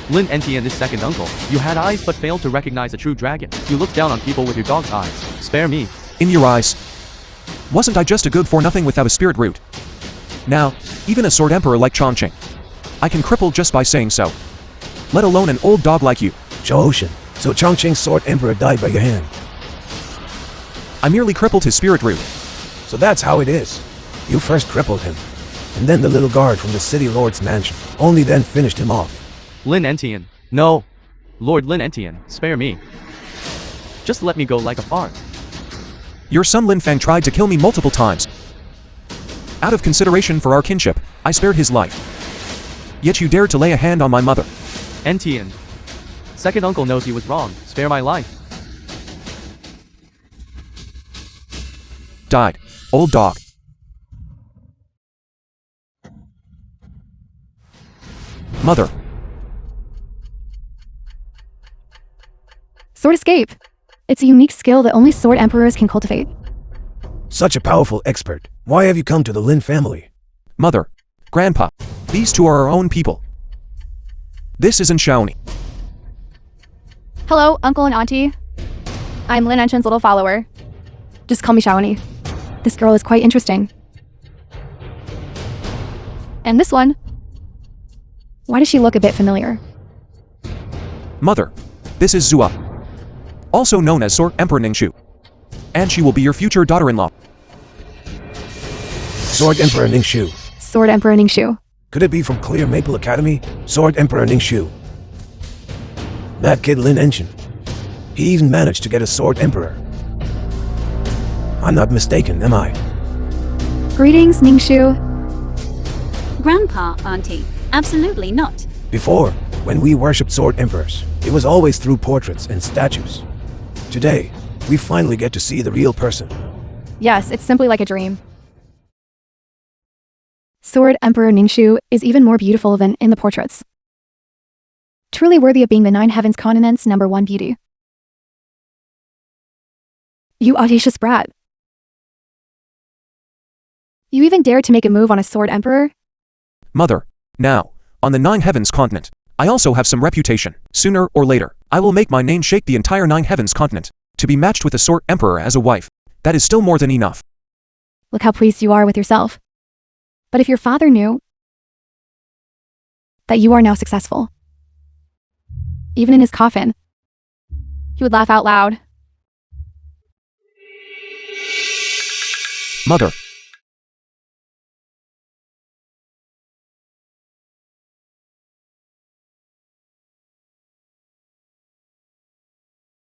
Lin Entian is second uncle. You had eyes but failed to recognize a true dragon. You looked down on people with your dog's eyes. Spare me. In your eyes, wasn't I just a good-for-nothing without a spirit root? Now, even a sword emperor like Chongqing, I can cripple just by saying so. Let alone an old dog like you. Ocean. So Chongqing's sword emperor died by your hand. I merely crippled his spirit root. So that's how it is. You first crippled him, and then the little guard from the city lord's mansion, only then finished him off. Lin Entian. No. Lord Lin Entian, spare me. Just let me go like a fart. Your son Lin Fang tried to kill me multiple times. Out of consideration for our kinship, I spared his life. Yet you dared to lay a hand on my mother. Entian. Second uncle knows he was wrong. Spare my life. Died. Old dog. Mother. Sword escape. It's a unique skill that only sword emperors can cultivate. Such a powerful expert. Why have you come to the Lin family? Mother. Grandpa. These two are our own people. This isn't Shawnee. Hello, uncle and auntie. I'm Lin Entian's little follower. Just call me Shawnee. This girl is quite interesting. And this one. Why does she look a bit familiar? Mother. This is Zua, also known as Sword Emperor Ningxu. And she will be your future daughter-in-law. Sword Emperor Ningxu. Sword Emperor Ningxu. Could it be from Clear Maple Academy? Sword Emperor Ningxu. That kid Lin Entian. He even managed to get a Sword Emperor. I'm not mistaken, am I? Greetings, Ningxu. Grandpa, Auntie. Absolutely not. Before, when we worshipped Sword Emperors, it was always through portraits and statues. Today, we finally get to see the real person. Yes, it's simply like a dream. Sword Emperor Ningxu is even more beautiful than in the portraits. Truly worthy of being the Nine Heavens Continent's #1 beauty. You audacious brat. You even dared to make a move on a Sword Emperor? Mother. Now, on the Nine Heavens continent, I also have some reputation. Sooner or later, I will make my name shake the entire Nine Heavens continent. To be matched with a Sword Emperor as a wife, that is still more than enough. Look how pleased you are with yourself. But if your father knew that you are now successful, even in his coffin, he would laugh out loud. Mother.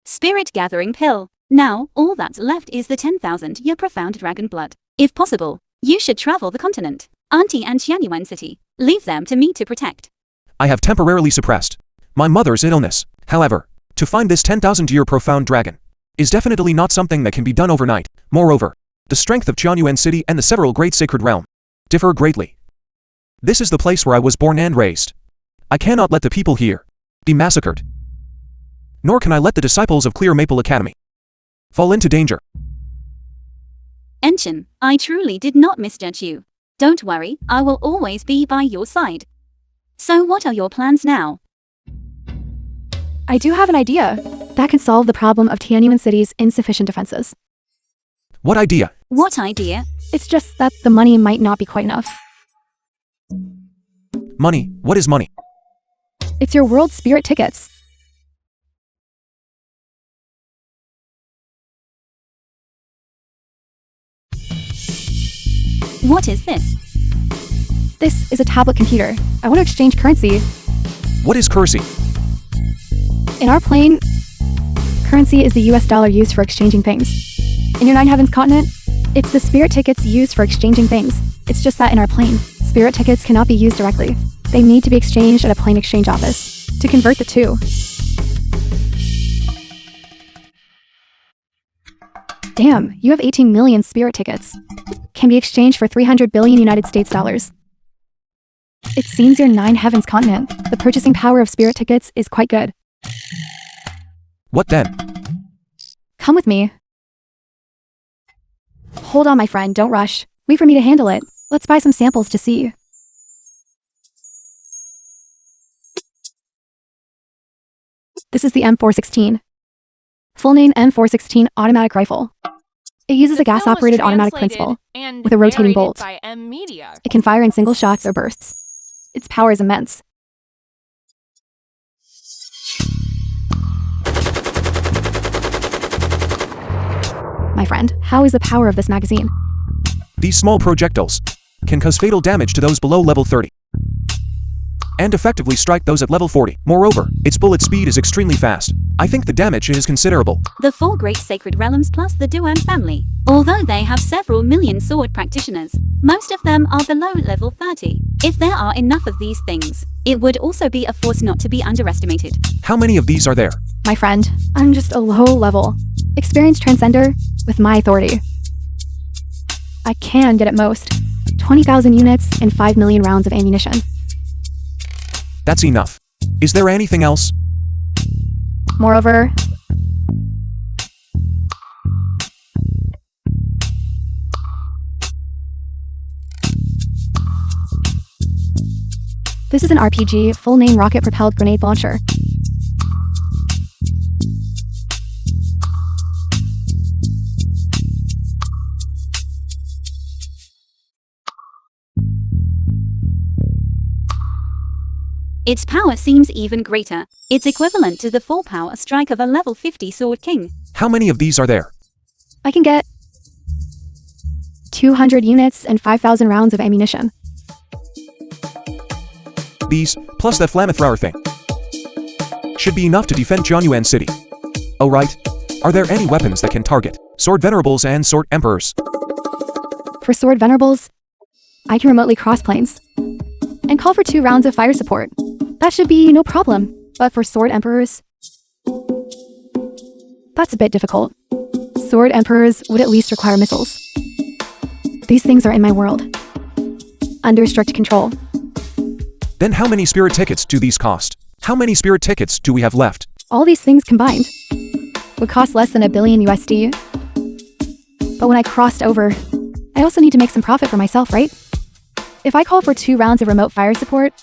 Spirit gathering pill. Now, all that's left is the 10,000-year profound dragon blood. If possible, you should travel the continent, Auntie and Xianyuan City. Leave them to me to protect. I have temporarily suppressed my mother's illness. However, to find this 10,000-year profound dragon is definitely not something that can be done overnight. Moreover, the strength of Xianyuan City and the several great sacred realm differ greatly. This is the place where I was born and raised. I cannot let the people here be massacred. Nor can I let the disciples of Clear Maple Academy fall into danger. Entian, I truly did not misjudge you. Don't worry, I will always be by your side. So what are your plans now? I do have an idea that can solve the problem of Tianyuan City's insufficient defenses. What idea? What idea? It's just that the money might not be quite enough. Money? What is money? It's your world spirit tickets. What is this? This is a tablet computer. I want to exchange currency. What is currency? In our plane, currency is the US dollar used for exchanging things. In your Nine Heavens continent, it's the spirit tickets used for exchanging things. It's just that in our plane, spirit tickets cannot be used directly. They need to be exchanged at a plane exchange office to convert the two. Damn, you have 18 million spirit tickets. Can be exchanged for 300 billion United States dollars. It seems your Nine Heavens continent, the purchasing power of spirit tickets is quite good. What then? Come with me. Hold on, my friend, don't rush. Wait for me to handle it. Let's buy some samples to see. This is the M416. Full name M416 automatic rifle. It uses The a film was gas-operated automatic translated principle and with a rotating narrated bolt. by M Media. It can fire in single shots or bursts. Its power is immense. My friend, how is the power of this magazine? These small projectiles can cause fatal damage to those below level 30 and effectively strike those at level 40. Moreover, its bullet speed is extremely fast. I think the damage is considerable. The 4 great sacred realms plus the Duan family. Although they have several million sword practitioners, most of them are below level 30. If there are enough of these things, it would also be a force not to be underestimated. How many of these are there? My friend, I'm just a low-level, experienced transcender with my authority. I can get at most 20,000 units and 5 million rounds of ammunition. That's enough. Is there anything else? Moreover, this is an RPG, full-name rocket-propelled grenade launcher. Its power seems even greater. It's equivalent to the full power strike of a level 50 Sword King. How many of these are there? I can get 200 units and 5,000 rounds of ammunition. These, plus that flamethrower thing, should be enough to defend Jianyuan City. Oh right. Are there any weapons that can target Sword Venerables and Sword Emperors? For Sword Venerables, I can remotely cross planes and call for 2 rounds of fire support. That should be no problem. But for Sword Emperors, that's a bit difficult. Sword Emperors would at least require missiles. These things are in my world, under strict control. Then how many spirit tickets do these cost? How many spirit tickets do we have left? All these things combined would cost less than $1 billion USD. But when I crossed over, I also need to make some profit for myself, right? If I call for 2 rounds of remote fire support,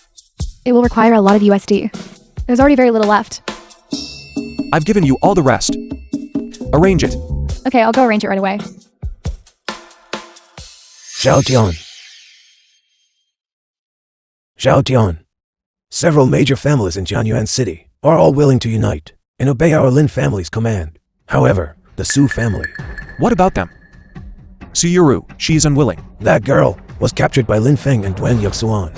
it will require a lot of USD. There's already very little left. I've given you all the rest. Arrange it. Okay, I'll go arrange it right away. Xiaotian. Several major families in Jianyuan City are all willing to unite and obey our Lin family's command. However, the Su family, What about them? Suyuru, she is unwilling. that girl, was captured by Lin Feng and Duan Yuxuan.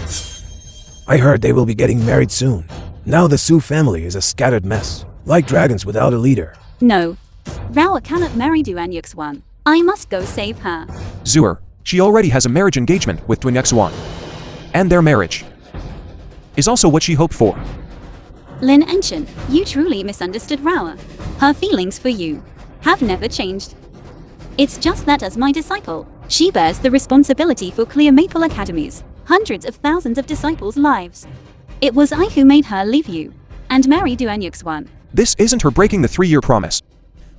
I heard they will be getting married soon. Now the Su family is a scattered mess, like dragons without a leader. No. Rao cannot marry Duan Yuxuan. I must go save her. Zuer, she already has a marriage engagement with Duan Yuxuan. And their marriage is also what she hoped for. Lin Enchen, you truly misunderstood Rao. Her feelings for you have never changed. It's just that as my disciple, she bears the responsibility for Clear Maple Academy's hundreds of thousands of disciples' lives. It was I who made her leave you and marry Duan Yuxuan. This isn't her breaking the 3-year promise,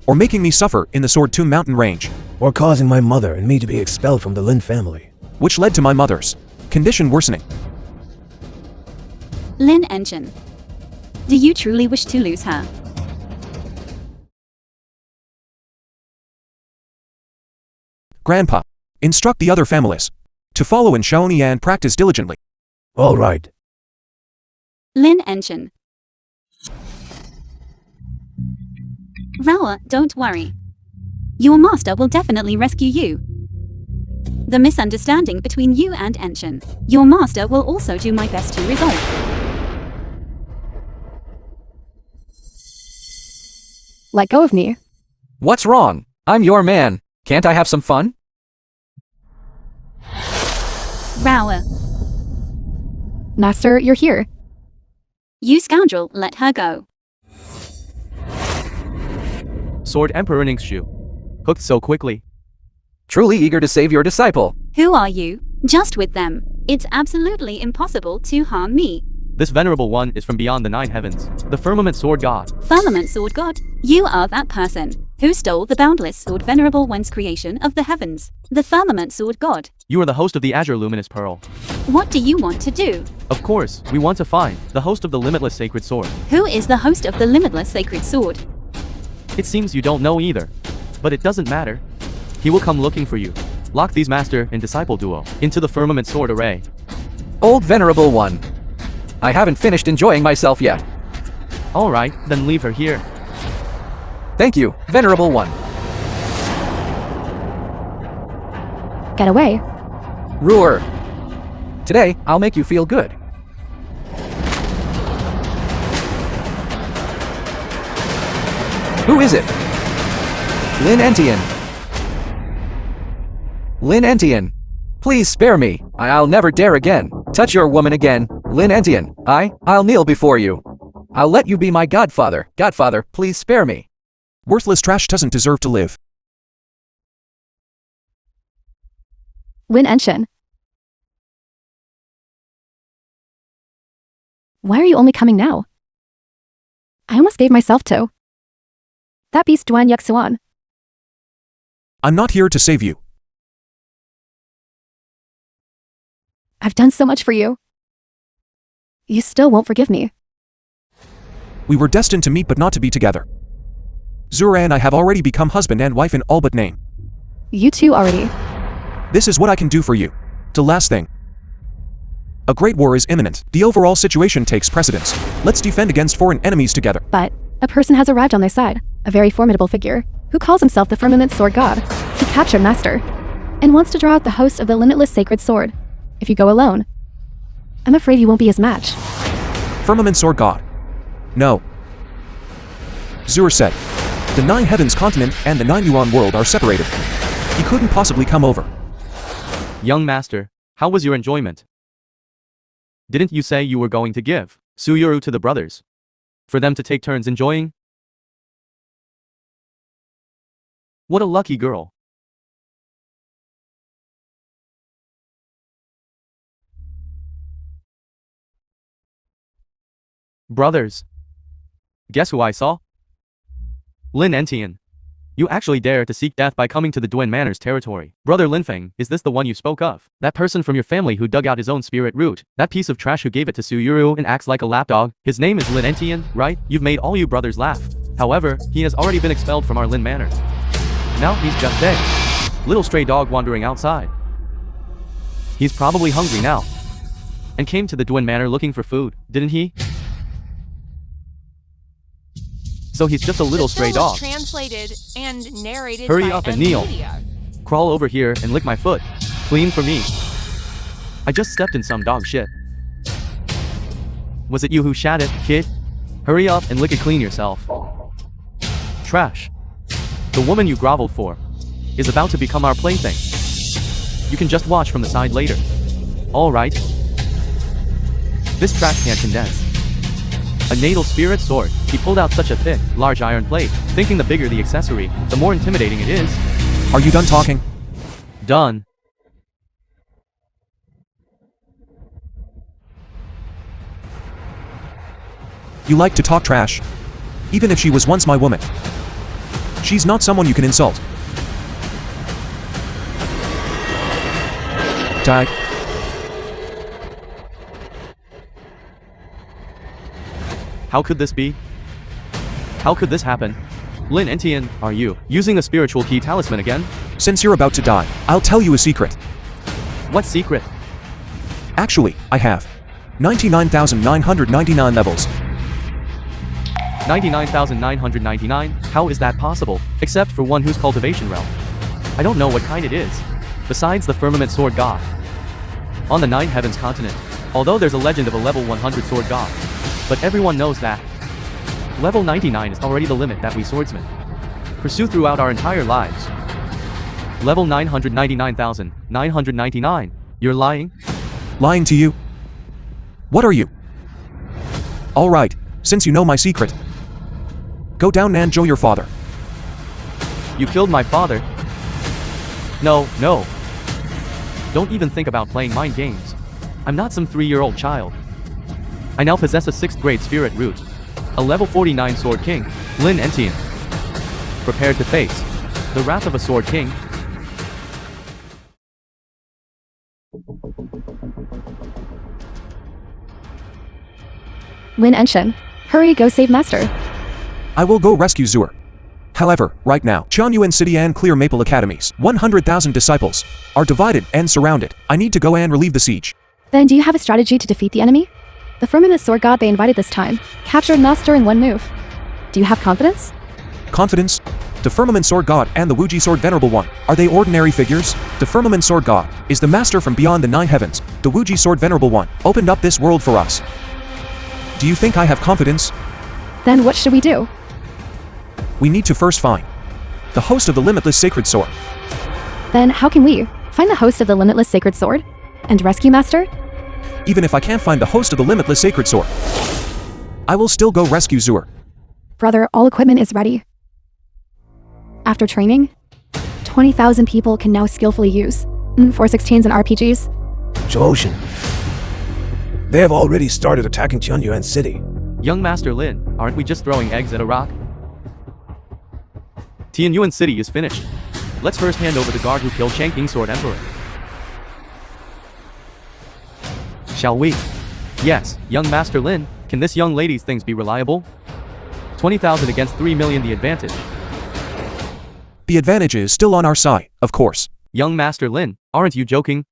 or making me suffer in the Sword Tomb mountain range, Or causing my mother and me to be expelled from the Lin family. which led to my mother's condition worsening. Lin Enchen, do you truly wish to lose her? Grandpa, instruct the other families to follow in Shaoni and practice diligently. All right. Lin Enchen. Rao, don't worry. Your master will definitely rescue you. The misunderstanding between you and Enchen, your master will also do my best to resolve. Let go of me. What's wrong? I'm your man. Can't I have some fun? Rao, Master, you're here. you scoundrel, let her go. Sword Emperor Ningshu. Hooked so quickly. Truly eager to save your disciple. Who are you? Just with them. It's absolutely impossible to harm me. This venerable one is from beyond the 9 heavens, the firmament sword god. Firmament Sword God, you are that person who stole the boundless sword venerable one's creation of the heavens. The Firmament Sword God. You are the host of the Azure Luminous Pearl. What do you want to do? Of course, we want to find the host of the limitless sacred sword. Who is the host of the limitless sacred sword? It seems you don't know either. But it doesn't matter. He will come looking for you. Lock these master and disciple duo into the firmament sword array. Old Venerable One. I haven't finished enjoying myself yet. Alright, then leave her here. Thank you, Venerable One. Get away. Ruler. Today, I'll make you feel good. Who is it? Lin Entian. Lin Entian. Please spare me. I'll never dare again touch your woman again. Lin Entian. I'll kneel before you. I'll let you be my godfather. Godfather, please spare me. Worthless trash doesn't deserve to live. Lin Entian. Why are you only coming now? I almost gave myself to that beast Duan Yuxuan. I'm not here to save you. I've done so much for you. You still won't forgive me. We were destined to meet but not to be together. Zura and I have already become husband and wife in all but name. You too already. This is what I can do for you. The last thing. A great war is imminent. The overall situation takes precedence. Let's defend against foreign enemies together. But a person has arrived on their side, a very formidable figure, who calls himself the Firmament Sword God. He captured Master, and wants to draw out the host of the limitless sacred sword. If you go alone, I'm afraid you won't be his match. Firmament Sword God. No. Zura said, the 9 heavens continent and the 9 Yuan world are separated. He couldn't possibly come over. Young master, how was your enjoyment? Didn't you say you were going to give Suyuru to the brothers? For them to take turns enjoying? What a lucky girl. Brothers. Guess who I saw? Lin Entian. You actually dare to seek death by coming to the Duan Manor's territory. Brother Linfeng, is this the one you spoke of? That person from your family who dug out his own spirit root? That piece of trash who gave it to Suyuru and acts like a lapdog? His name is Lin Entian, right? You've made all you brothers laugh. However, he has already been expelled from our Lin Manor. Now he's just dead. Little stray dog wandering outside. He's probably hungry now. And came to the Duan Manor looking for food, didn't he? So he's just a little stray dog. Translated and narrated Hurry by up and kneel. Media. Crawl over here and lick my foot. Clean for me. I just stepped in some dog shit. Was it you who shat it, kid? Hurry up and lick it clean yourself. Trash. The woman you groveled for is about to become our plaything. You can just watch from the side later. Alright. This trash can't condense. A natal spirit sword. He pulled out such a thick, large iron plate, thinking the bigger the accessory, the more intimidating it is. Are you done talking? Done. You like to talk trash. Even if she was once my woman. She's not someone you can insult. Die. How could this be? How could this happen? Lin Entian, are you using a spiritual key talisman again? Since you're about to die, I'll tell you a secret. What secret? Actually, I have 99,999 levels. 99,999? How is that possible? Except for one whose cultivation realm. I don't know what kind it is. Besides the Firmament Sword God. On the 9 heavens continent. Although there's a legend of a level 100 sword god. But everyone knows that level 99 is already the limit that we swordsmen pursue throughout our entire lives. Level 999,999. You're lying? Lying to you? What are you? Alright, since you know my secret. Go down and show your father. You killed my father? No, no. Don't even think about playing mind games. I'm not some 3-year-old child. I now possess a 6th grade spirit root. A level 49 Sword King, Lin Entian. Prepared to face the wrath of a Sword King. Lin Entian, hurry, go save Master. I will go rescue Zur. However, right now, Chuanyuan City and Clear Maple Academies, 100,000 disciples, are divided and surrounded. I need to go and relieve the siege. Then do you have a strategy to defeat the enemy? The firmament sword god they invited this time captured Noster in one move. Do you have confidence? Confidence? The Firmament Sword God and the Wuji Sword Venerable One, are they ordinary figures? The Firmament Sword God is the master from beyond the 9 heavens. The Wuji Sword Venerable One opened up this world for us. Do you think I have confidence? Then what should we do? We need to first find the host of the limitless sacred sword. Then how can we find the host of the limitless sacred sword and rescue Master? Even if I can't find the host of the limitless sacred sword, I will still go rescue Zur. Brother, all equipment is ready. After training, 20,000 people can now skillfully use 416s and RPGs. Jooshin. They have already started attacking Chuanyuan City. Young Master Lin, aren't we just throwing eggs at a rock? Tianyuan City is finished. Let's first hand over the guard who killed Changqing Sword Emperor. Shall we? Yes, young Master Lin, can this young lady's things be reliable? 20,000 against 3 million, the advantage. The advantage is still on our side, of course. Young Master Lin, aren't you joking?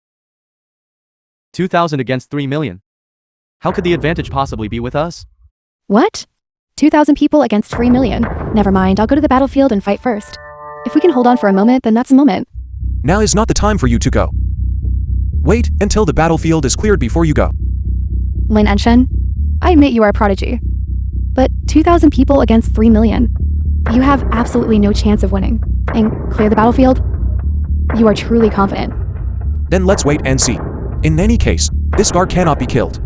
2,000 against 3 million. How could the advantage possibly be with us? What? 2,000 people against 3 million. Never mind, I'll go to the battlefield and fight first. If we can hold on for a moment, then that's a moment. Now is not the time for you to go. Wait until the battlefield is cleared before you go. Lin Enshen, I admit you are a prodigy. But 2,000 people against 3 million. You have absolutely no chance of winning. And clear the battlefield? You are truly confident. Then let's wait and see. In any case, this guard cannot be killed.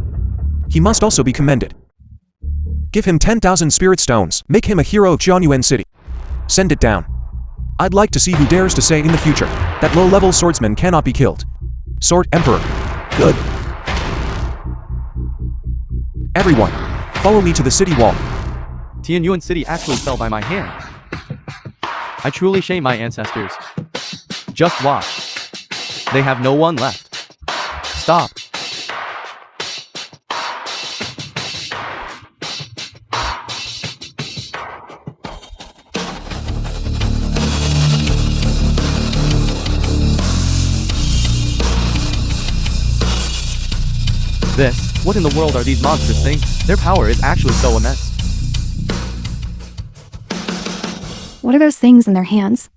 He must also be commended. Give him 10,000 spirit stones. Make him a hero of Chuanyuan City. Send it down. I'd like to see who dares to say in the future that low-level swordsman cannot be killed. Sword Emperor. Good. Everyone, follow me to the city wall. Tianyuan City actually fell by my hand. I truly shame my ancestors. Just watch. They have no one left. Stop. This, what in the world are these monstrous things? Their power is actually so immense. What are those things in their hands?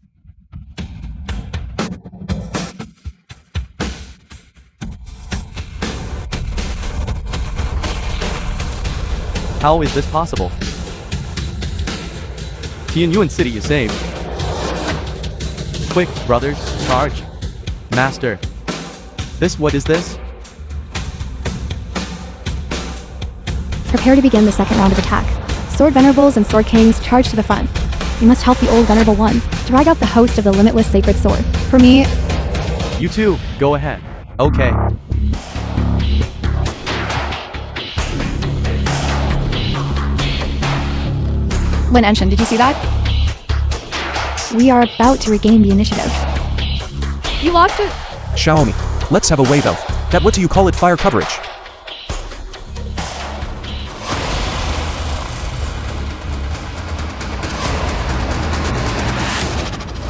How is this possible? Tianyuan City is saved. Quick, brothers, charge. Master. What is this? Prepare to begin the second round of attack. Sword Venerables and Sword Kings charge to the front. We must help the old Venerable One drag out the host of the limitless sacred sword. For me, You two, go ahead. Okay. Lin Enshen, did you see that? We are about to regain the initiative. You lost it. Xiaomi, let's have a wave out. That what do you call it, fire coverage?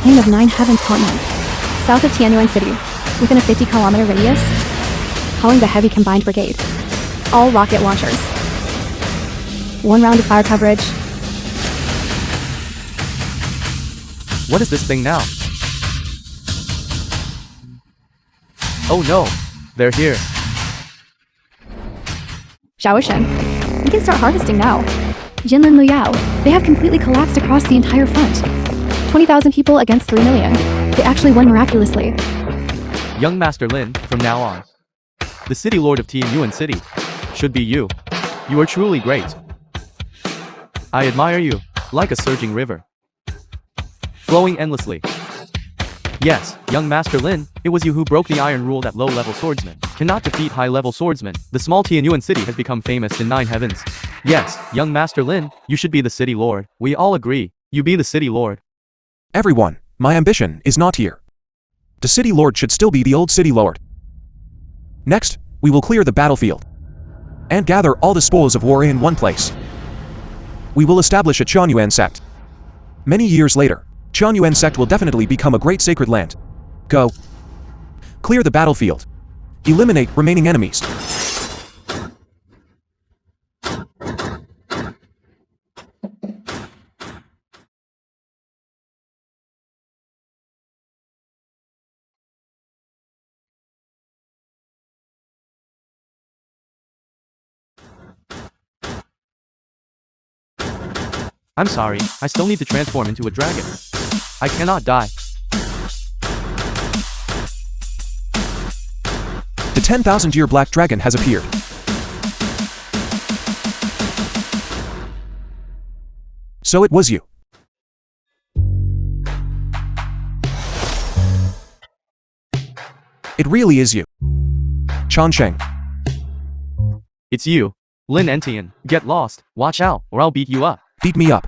King of 9 Heavens continent, south of Tianyuan City, within a 50-kilometer radius, calling the heavy combined brigade. All rocket launchers. 1 round of fire coverage. What is this thing now? Oh no, they're here. Xiaoshen, we can start harvesting now. Jinlin Luyao, they have completely collapsed across the entire front. 20,000 people against 3 million. They actually won miraculously. Young Master Lin, from now on. The City Lord of Tianyuan City. Should be you. You are truly great. I admire you, like a surging river. Flowing endlessly. Yes, young Master Lin, it was you who broke the iron rule that low-level swordsmen cannot defeat high-level swordsmen. The small Tianyuan City has become famous in 9 heavens. Yes, young Master Lin, you should be the City Lord. We all agree. You be the City Lord. Everyone, my ambition is not here. The City Lord should still be the old City Lord. Next, we will clear the battlefield and gather all the spoils of war in one place. We will establish a Chuanyuan sect. Many years later, Chuanyuan sect will definitely become a great sacred land. Go. Clear the battlefield. Eliminate remaining enemies. I'm sorry, I still need to transform into a dragon. I cannot die. The 10,000-year black dragon has appeared. So it was you. It really is you. Changsheng. It's you. Lin Entian, get lost, watch out, or I'll beat you up. Beat me up.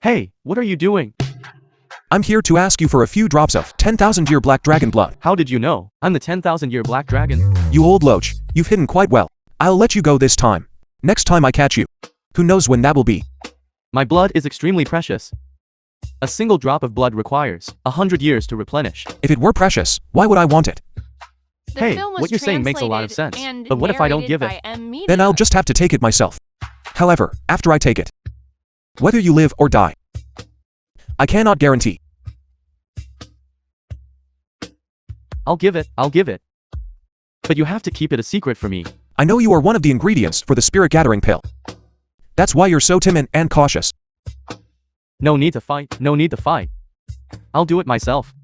Hey, what are you doing? I'm here to ask you for a few drops of 10,000-year black dragon blood. How did you know? I'm the 10,000-year black dragon. You old loach, you've hidden quite well. I'll let you go this time. Next time I catch you. Who knows when that will be? My blood is extremely precious. A single drop of blood requires 100 years to replenish. If it were precious, why would I want it? The Hey, film was what you're saying makes a lot of translated sense, and but what if I don't narrated give it? by M. Media. Then I'll just have to take it myself. However, after I take it, whether you live or die, I cannot guarantee. I'll give it. But you have to keep it a secret for me. I know you are one of the ingredients for the spirit gathering pill. That's why you're so timid and cautious. No need to fight. I'll do it myself.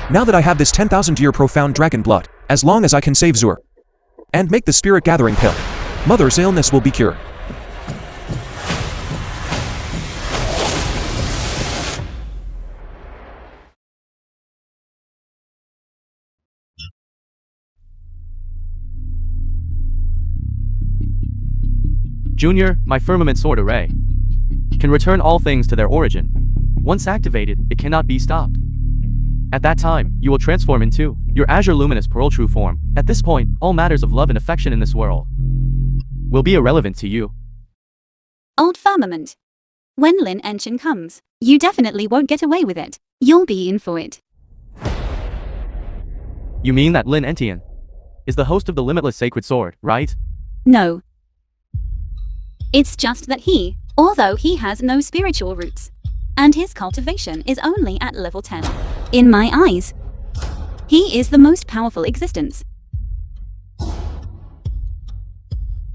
Now that I have this 10,000-year profound dragon blood, as long as I can save Zur and make the spirit gathering pill, Mother's illness will be cured. Junior, my firmament sword array can return all things to their origin. Once activated, it cannot be stopped. At that time, you will transform into your azure luminous pearl true form. At this point, all matters of love and affection in this world will be irrelevant to you. Old firmament. When Lin Entian comes, you definitely won't get away with it. You'll be in for it. You mean that Lin Entian is the host of the limitless sacred sword, right? No. It's just that he, although he has no spiritual roots, and his cultivation is only at level 10. In my eyes, he is the most powerful existence.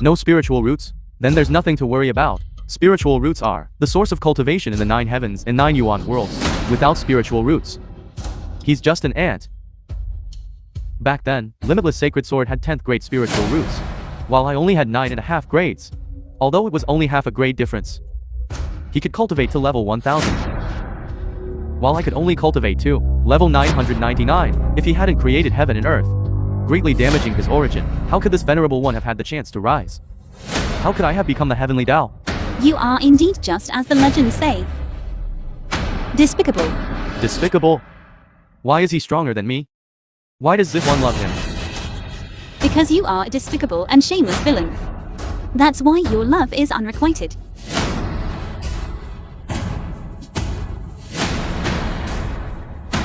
No spiritual roots? Then there's nothing to worry about. Spiritual roots are the source of cultivation in the 9 heavens and 9 yuan worlds. Without spiritual roots, he's just an ant. Back then, Limitless Sacred Sword had 10th grade spiritual roots, while I only had 9.5 grades. Although it was only half a grade difference, he could cultivate to level 1000. While I could only cultivate to level 999 if he hadn't created heaven and earth, greatly damaging his origin. How could this venerable one have had the chance to rise? How could I have become the heavenly Tao? You are indeed just as the legends say. Despicable. Despicable? Why is he stronger than me? Why does this one love him? Because you are a despicable and shameless villain. That's why your love is unrequited.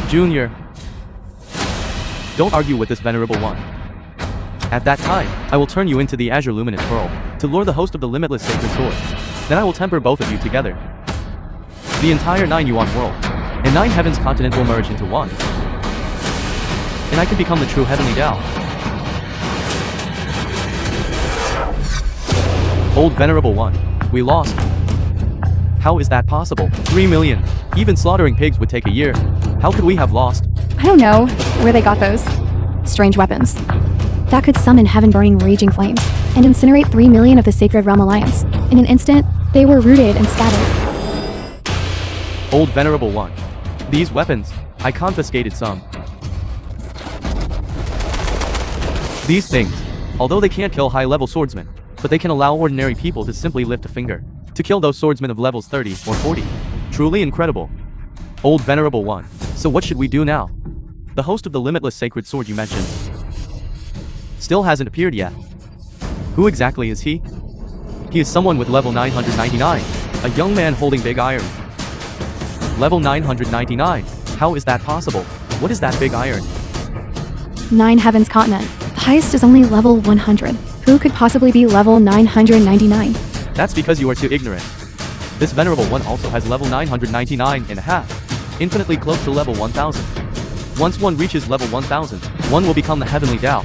Junior, don't argue with this venerable one. At that time, I will turn you into the azure luminous pearl to lure the host of the limitless sacred sword. Then I will temper both of you together. The entire 9 yuan world and 9 heavens continent will merge into one, and I can become the true heavenly Tao. Old venerable one, we lost. How is that possible? 3 million. Even slaughtering pigs would take a year. How could we have lost? I don't know where they got those strange weapons that could summon heaven-burning raging flames and incinerate 3 million of the Sacred Realm Alliance. In an instant, they were rooted and scattered. Old venerable one, these weapons, I confiscated some. These things, although they can't kill high-level swordsmen, but they can allow ordinary people to simply lift a finger to kill those swordsmen of levels 30 or 40. Truly incredible. Old Venerable One. So what should we do now? The host of the limitless sacred sword you mentioned still hasn't appeared yet. Who exactly is he? He is someone with level 999. A young man holding big iron. Level 999. How is that possible? What is that big iron? 9 Heavens Continent. The highest is only level 100. Who could possibly be level 999? That's because you are too ignorant. This Venerable One also has level 999 and a half. Infinitely close to level 1000. Once one reaches level 1000, one will become the Heavenly Tao.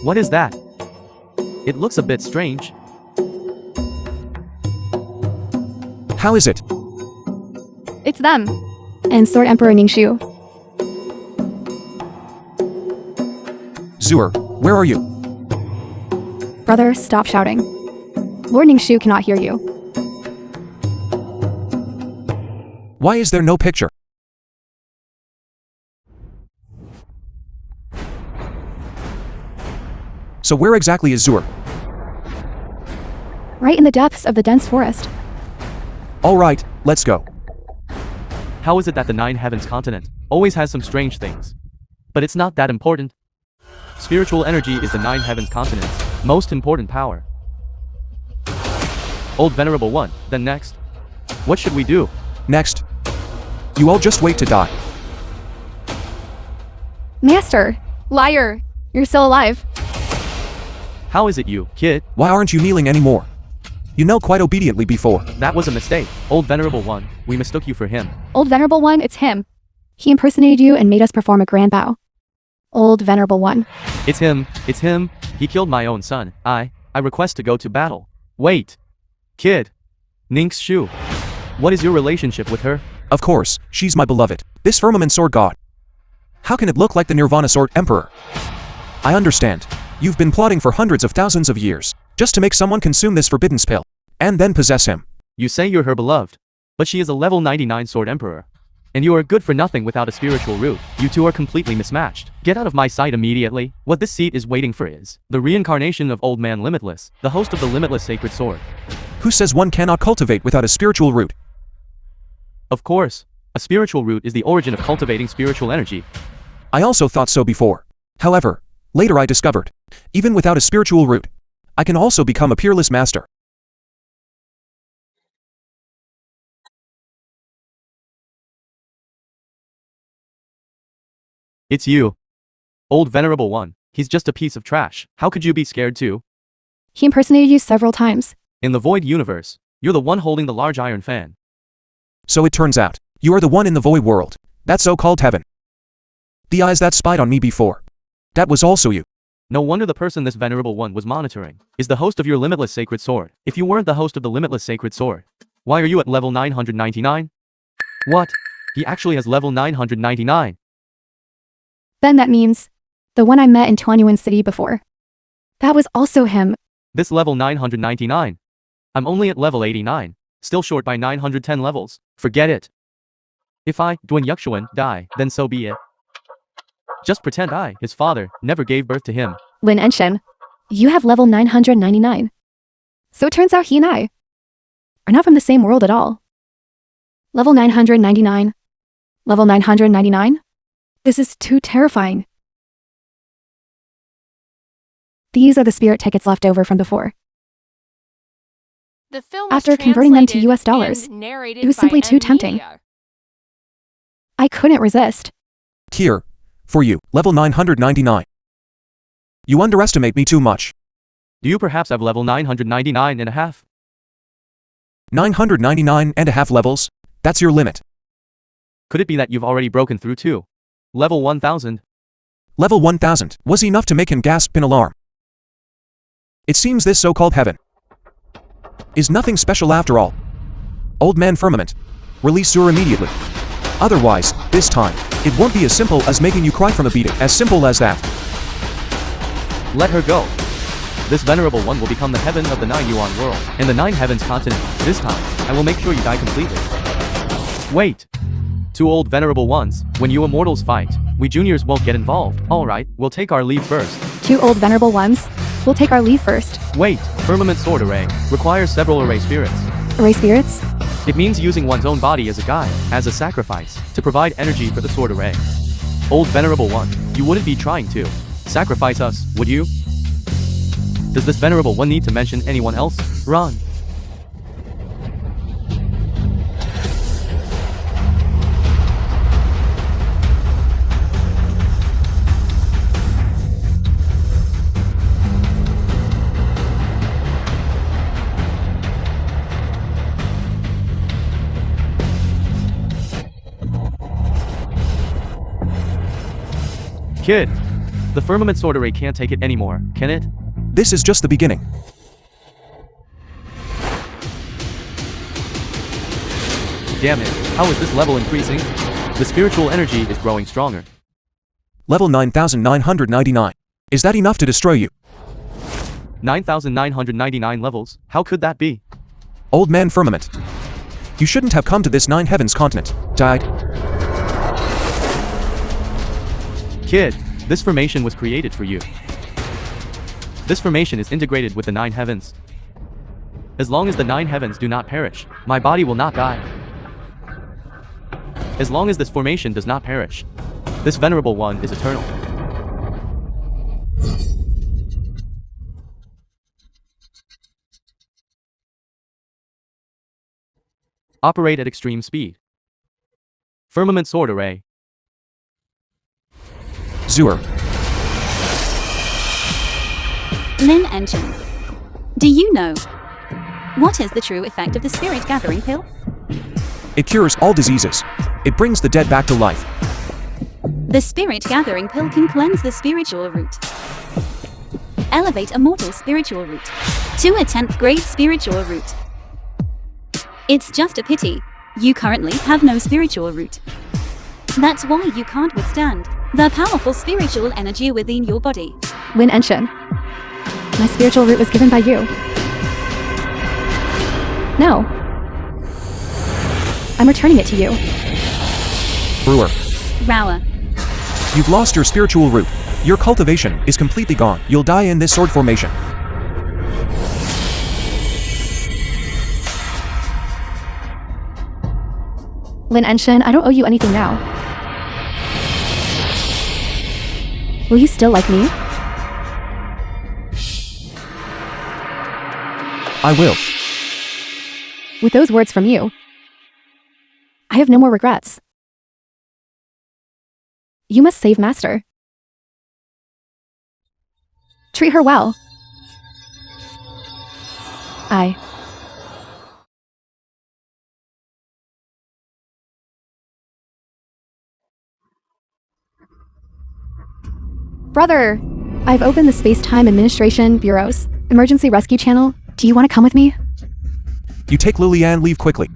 What is that? It looks a bit strange. How is it? It's them. And Sword Emperor Ningxu. Zuer, where are you? Brother, stop shouting. Lord Ningxu cannot hear you. Why is there no picture? So where exactly is Zuer? Right in the depths of the dense forest. Alright, let's go. How is it that the 9 Heavens Continent always has some strange things? But it's not that important. Spiritual energy is the 9 Heavens Continent's most important power. Old Venerable One, then next. What should we do? Next. You all just wait to die. Master! Liar! You're still alive. How is it you, kid? Why aren't you kneeling anymore? You knelt quite obediently before. That was a mistake. Old Venerable One, we mistook you for him. Old Venerable One, it's him. He impersonated you and made us perform a grand bow. Old Venerable One. It's him. He killed my own son. I request to go to battle. Wait. Kid. Ningxu. What is your relationship with her? Of course, she's my beloved. This firmament sword god. How can it look like the Nirvana sword emperor? I understand. You've been plotting for hundreds of thousands of years, just to make someone consume this forbidden spell, and then possess him. You say you're her beloved, but she is a level 99 sword emperor. And you are good for nothing without a spiritual root. You two are completely mismatched. Get out of my sight immediately. What this seat is waiting for is the reincarnation of Old Man Limitless, the host of the limitless sacred sword. Who says one cannot cultivate without a spiritual root? Of course. A spiritual root is the origin of cultivating spiritual energy. I also thought so before. However, later I discovered, even without a spiritual root, I can also become a peerless master. It's you. Old Venerable One. He's just a piece of trash. How could you be scared too? He impersonated you several times. In the Void Universe, you're the one holding the large iron fan. So it turns out, you are the one in the void world, that so-called heaven. The eyes that spied on me before. That was also you. No wonder the person this Venerable One was monitoring is the host of your limitless sacred sword. If you weren't the host of the limitless sacred sword, why are you at level 999? What? He actually has level 999. Then that means the one I met in 21 City before. That was also him. This level 999. I'm only at level 89, still short by 910 levels. Forget it. If I, Dwen Yuxuan, die, then so be it. Just pretend I, his father, never gave birth to him. Lin Enshen, you have level 999. So it turns out he and I are not from the same world at all. Level 999. Level 999? This is too terrifying. These are the spirit tickets left over from before. The film was After converting them to translated US dollars, and narrated it was by simply too tempting. media. I couldn't resist. Here, for you, level 999. You underestimate me too much. Do you perhaps have level 999 and a half? 999 and a half levels? That's your limit. Could it be that you've already broken through too? Level 1000? Level 1000 was enough to make him gasp in alarm. It seems this so-called heaven is nothing special after all. Old Man Firmament, release Zur immediately. Otherwise, this time, it won't be as simple as making you cry from a beating. As simple as that. Let her go. This Venerable One will become the heaven of the 9 Yuan world, and the 9 Heavens Continent. This time, I will make sure you die completely. Wait. Two old venerable ones, when you immortals fight, we juniors won't get involved. Alright, we'll take our leave first. Two old venerable ones. We'll take our leave first. Wait, firmament sword array requires several array spirits. Array spirits? It means using one's own body as a guide, as a sacrifice, to provide energy for the sword array. Old venerable one, you wouldn't be trying to sacrifice us, would you? Does this venerable one need to mention anyone else? Run. Kid, the firmament sword array can't take it anymore, can it? This is just the beginning. Damn it, how is this level increasing? The spiritual energy is growing stronger. Level 9999. Is that enough to destroy you? 9,999 levels, how could that be? Old man firmament. You shouldn't have come to this nine heavens continent. Died. Kid, this formation was created for you. This formation is integrated with the nine heavens. As long as the nine heavens do not perish, my body will not die. As long as this formation does not perish, this venerable one is eternal. Operate at extreme speed. Firmament sword array. Zur. Lin and Chen. Do you know what is the true effect of the spirit gathering pill? It cures all diseases. It brings the dead back to life. The spirit gathering pill can cleanse the spiritual root, elevate a mortal spiritual root to a 10th grade spiritual root. It's just a pity you currently have no spiritual root. That's why you can't withstand the powerful spiritual energy within your body. Lin and Shen. My spiritual root was given by you. No. I'm returning it to you. Brewer. Rower. You've lost your spiritual root. Your cultivation is completely gone. You'll die in this sword formation. Lin and Shen, I don't owe you anything now. Will you still like me? I will. With those words from you, I have no more regrets. You must save Master. Treat her well. Brother! I've opened the Space-Time Administration Bureau's Emergency Rescue Channel. Do you want to come with me? You take Liliane, leave quickly.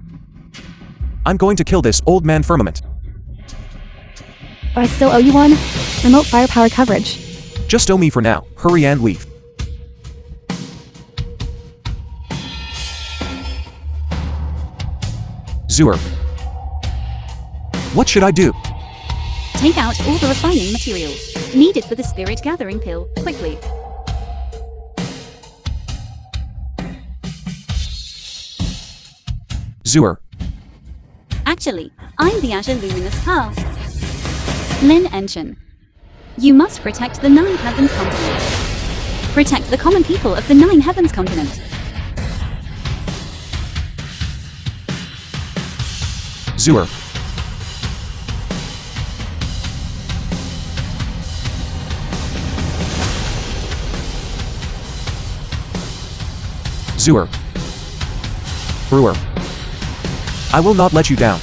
I'm going to kill this old man firmament. But I still owe you one. Remote firepower coverage. Just owe me for now. Hurry and leave. Zur. What should I do? Take out all the refining materials needed for the spirit gathering pill, quickly. Zur. Actually, I'm the Azure Luminous Path. Lin and Chen. You must protect the Nine Heavens continent. Protect the common people of the Nine Heavens continent. Zur. Zur. Brewer. I will not let you down.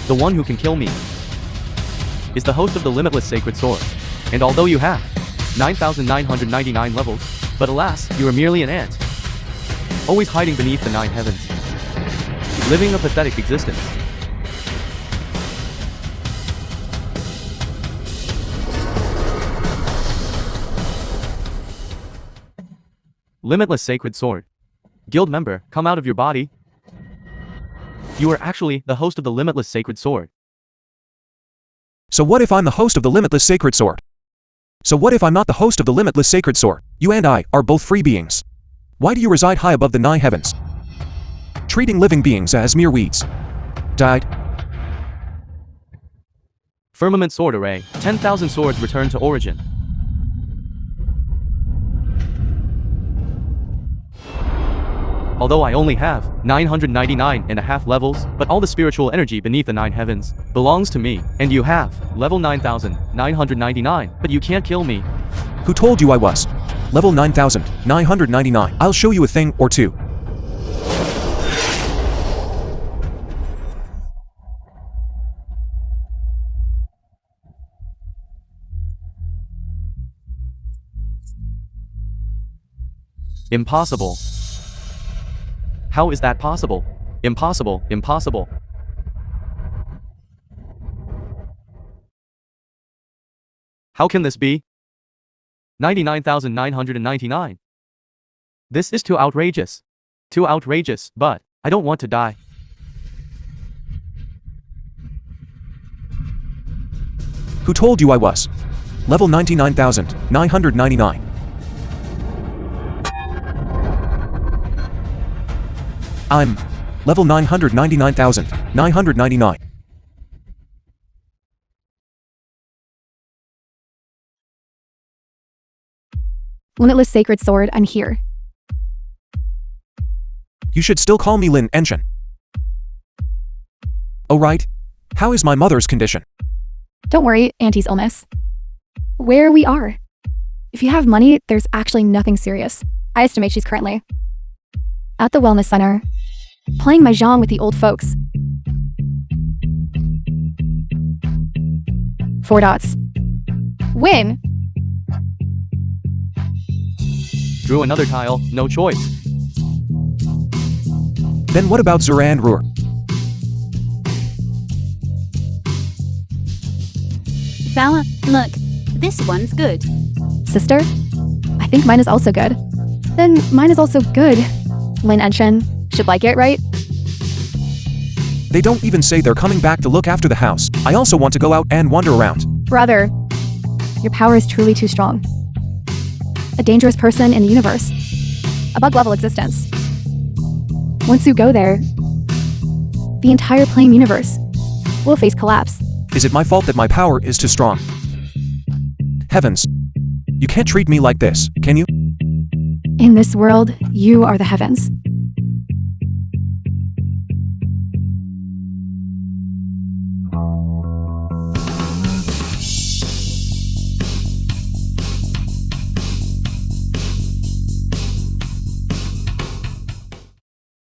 The one who can kill me is the host of the limitless sacred sword. And although you have 9,999 levels, but alas, you are merely an ant, always hiding beneath the nine heavens, living a pathetic existence. Limitless sacred sword. Guild member, come out of your body. You are actually the host of the limitless sacred sword. So what if I'm the host of the limitless sacred sword? So what if I'm not the host of the limitless sacred sword? You and I are both free beings. Why do you reside high above the 9 heavens? Treating living beings as mere weeds. Died. Firmament sword array. 10,000 swords return to origin. Although I only have 999.5 levels, but all the spiritual energy beneath the 9 heavens belongs to me, and you have level 9,999, but you can't kill me. Who told you I was? Level 9,999. I'll show you a thing or two. Impossible. How is that possible? Impossible, impossible. How can this be? 99,999. This is too outrageous. Too outrageous, but I don't want to die. Who told you I was? Level 99,999. I'm level 999,999. Limitless sacred sword, I'm here. You should still call me Lin Enshin. Oh right. How is my mother's condition? Don't worry, Auntie's illness. Where we are. If you have money, there's actually nothing serious. I estimate she's currently at the wellness center, playing mahjong with the old folks. 4 dots. Win! Drew another tile, no choice. Then what about Zura and Ruhr? Vala, look. This one's good. Sister? I think mine is also good. Then mine is also good. Lin Enshin should like it, right? They don't even say they're coming back to look after the house. I also want to go out and wander around. Brother, your power is truly too strong. A dangerous person in the universe. A bug-level existence. Once you go there, the entire playing universe will face collapse. Is it my fault that my power is too strong? Heavens. You can't treat me like this, can you? In this world, you are the heavens.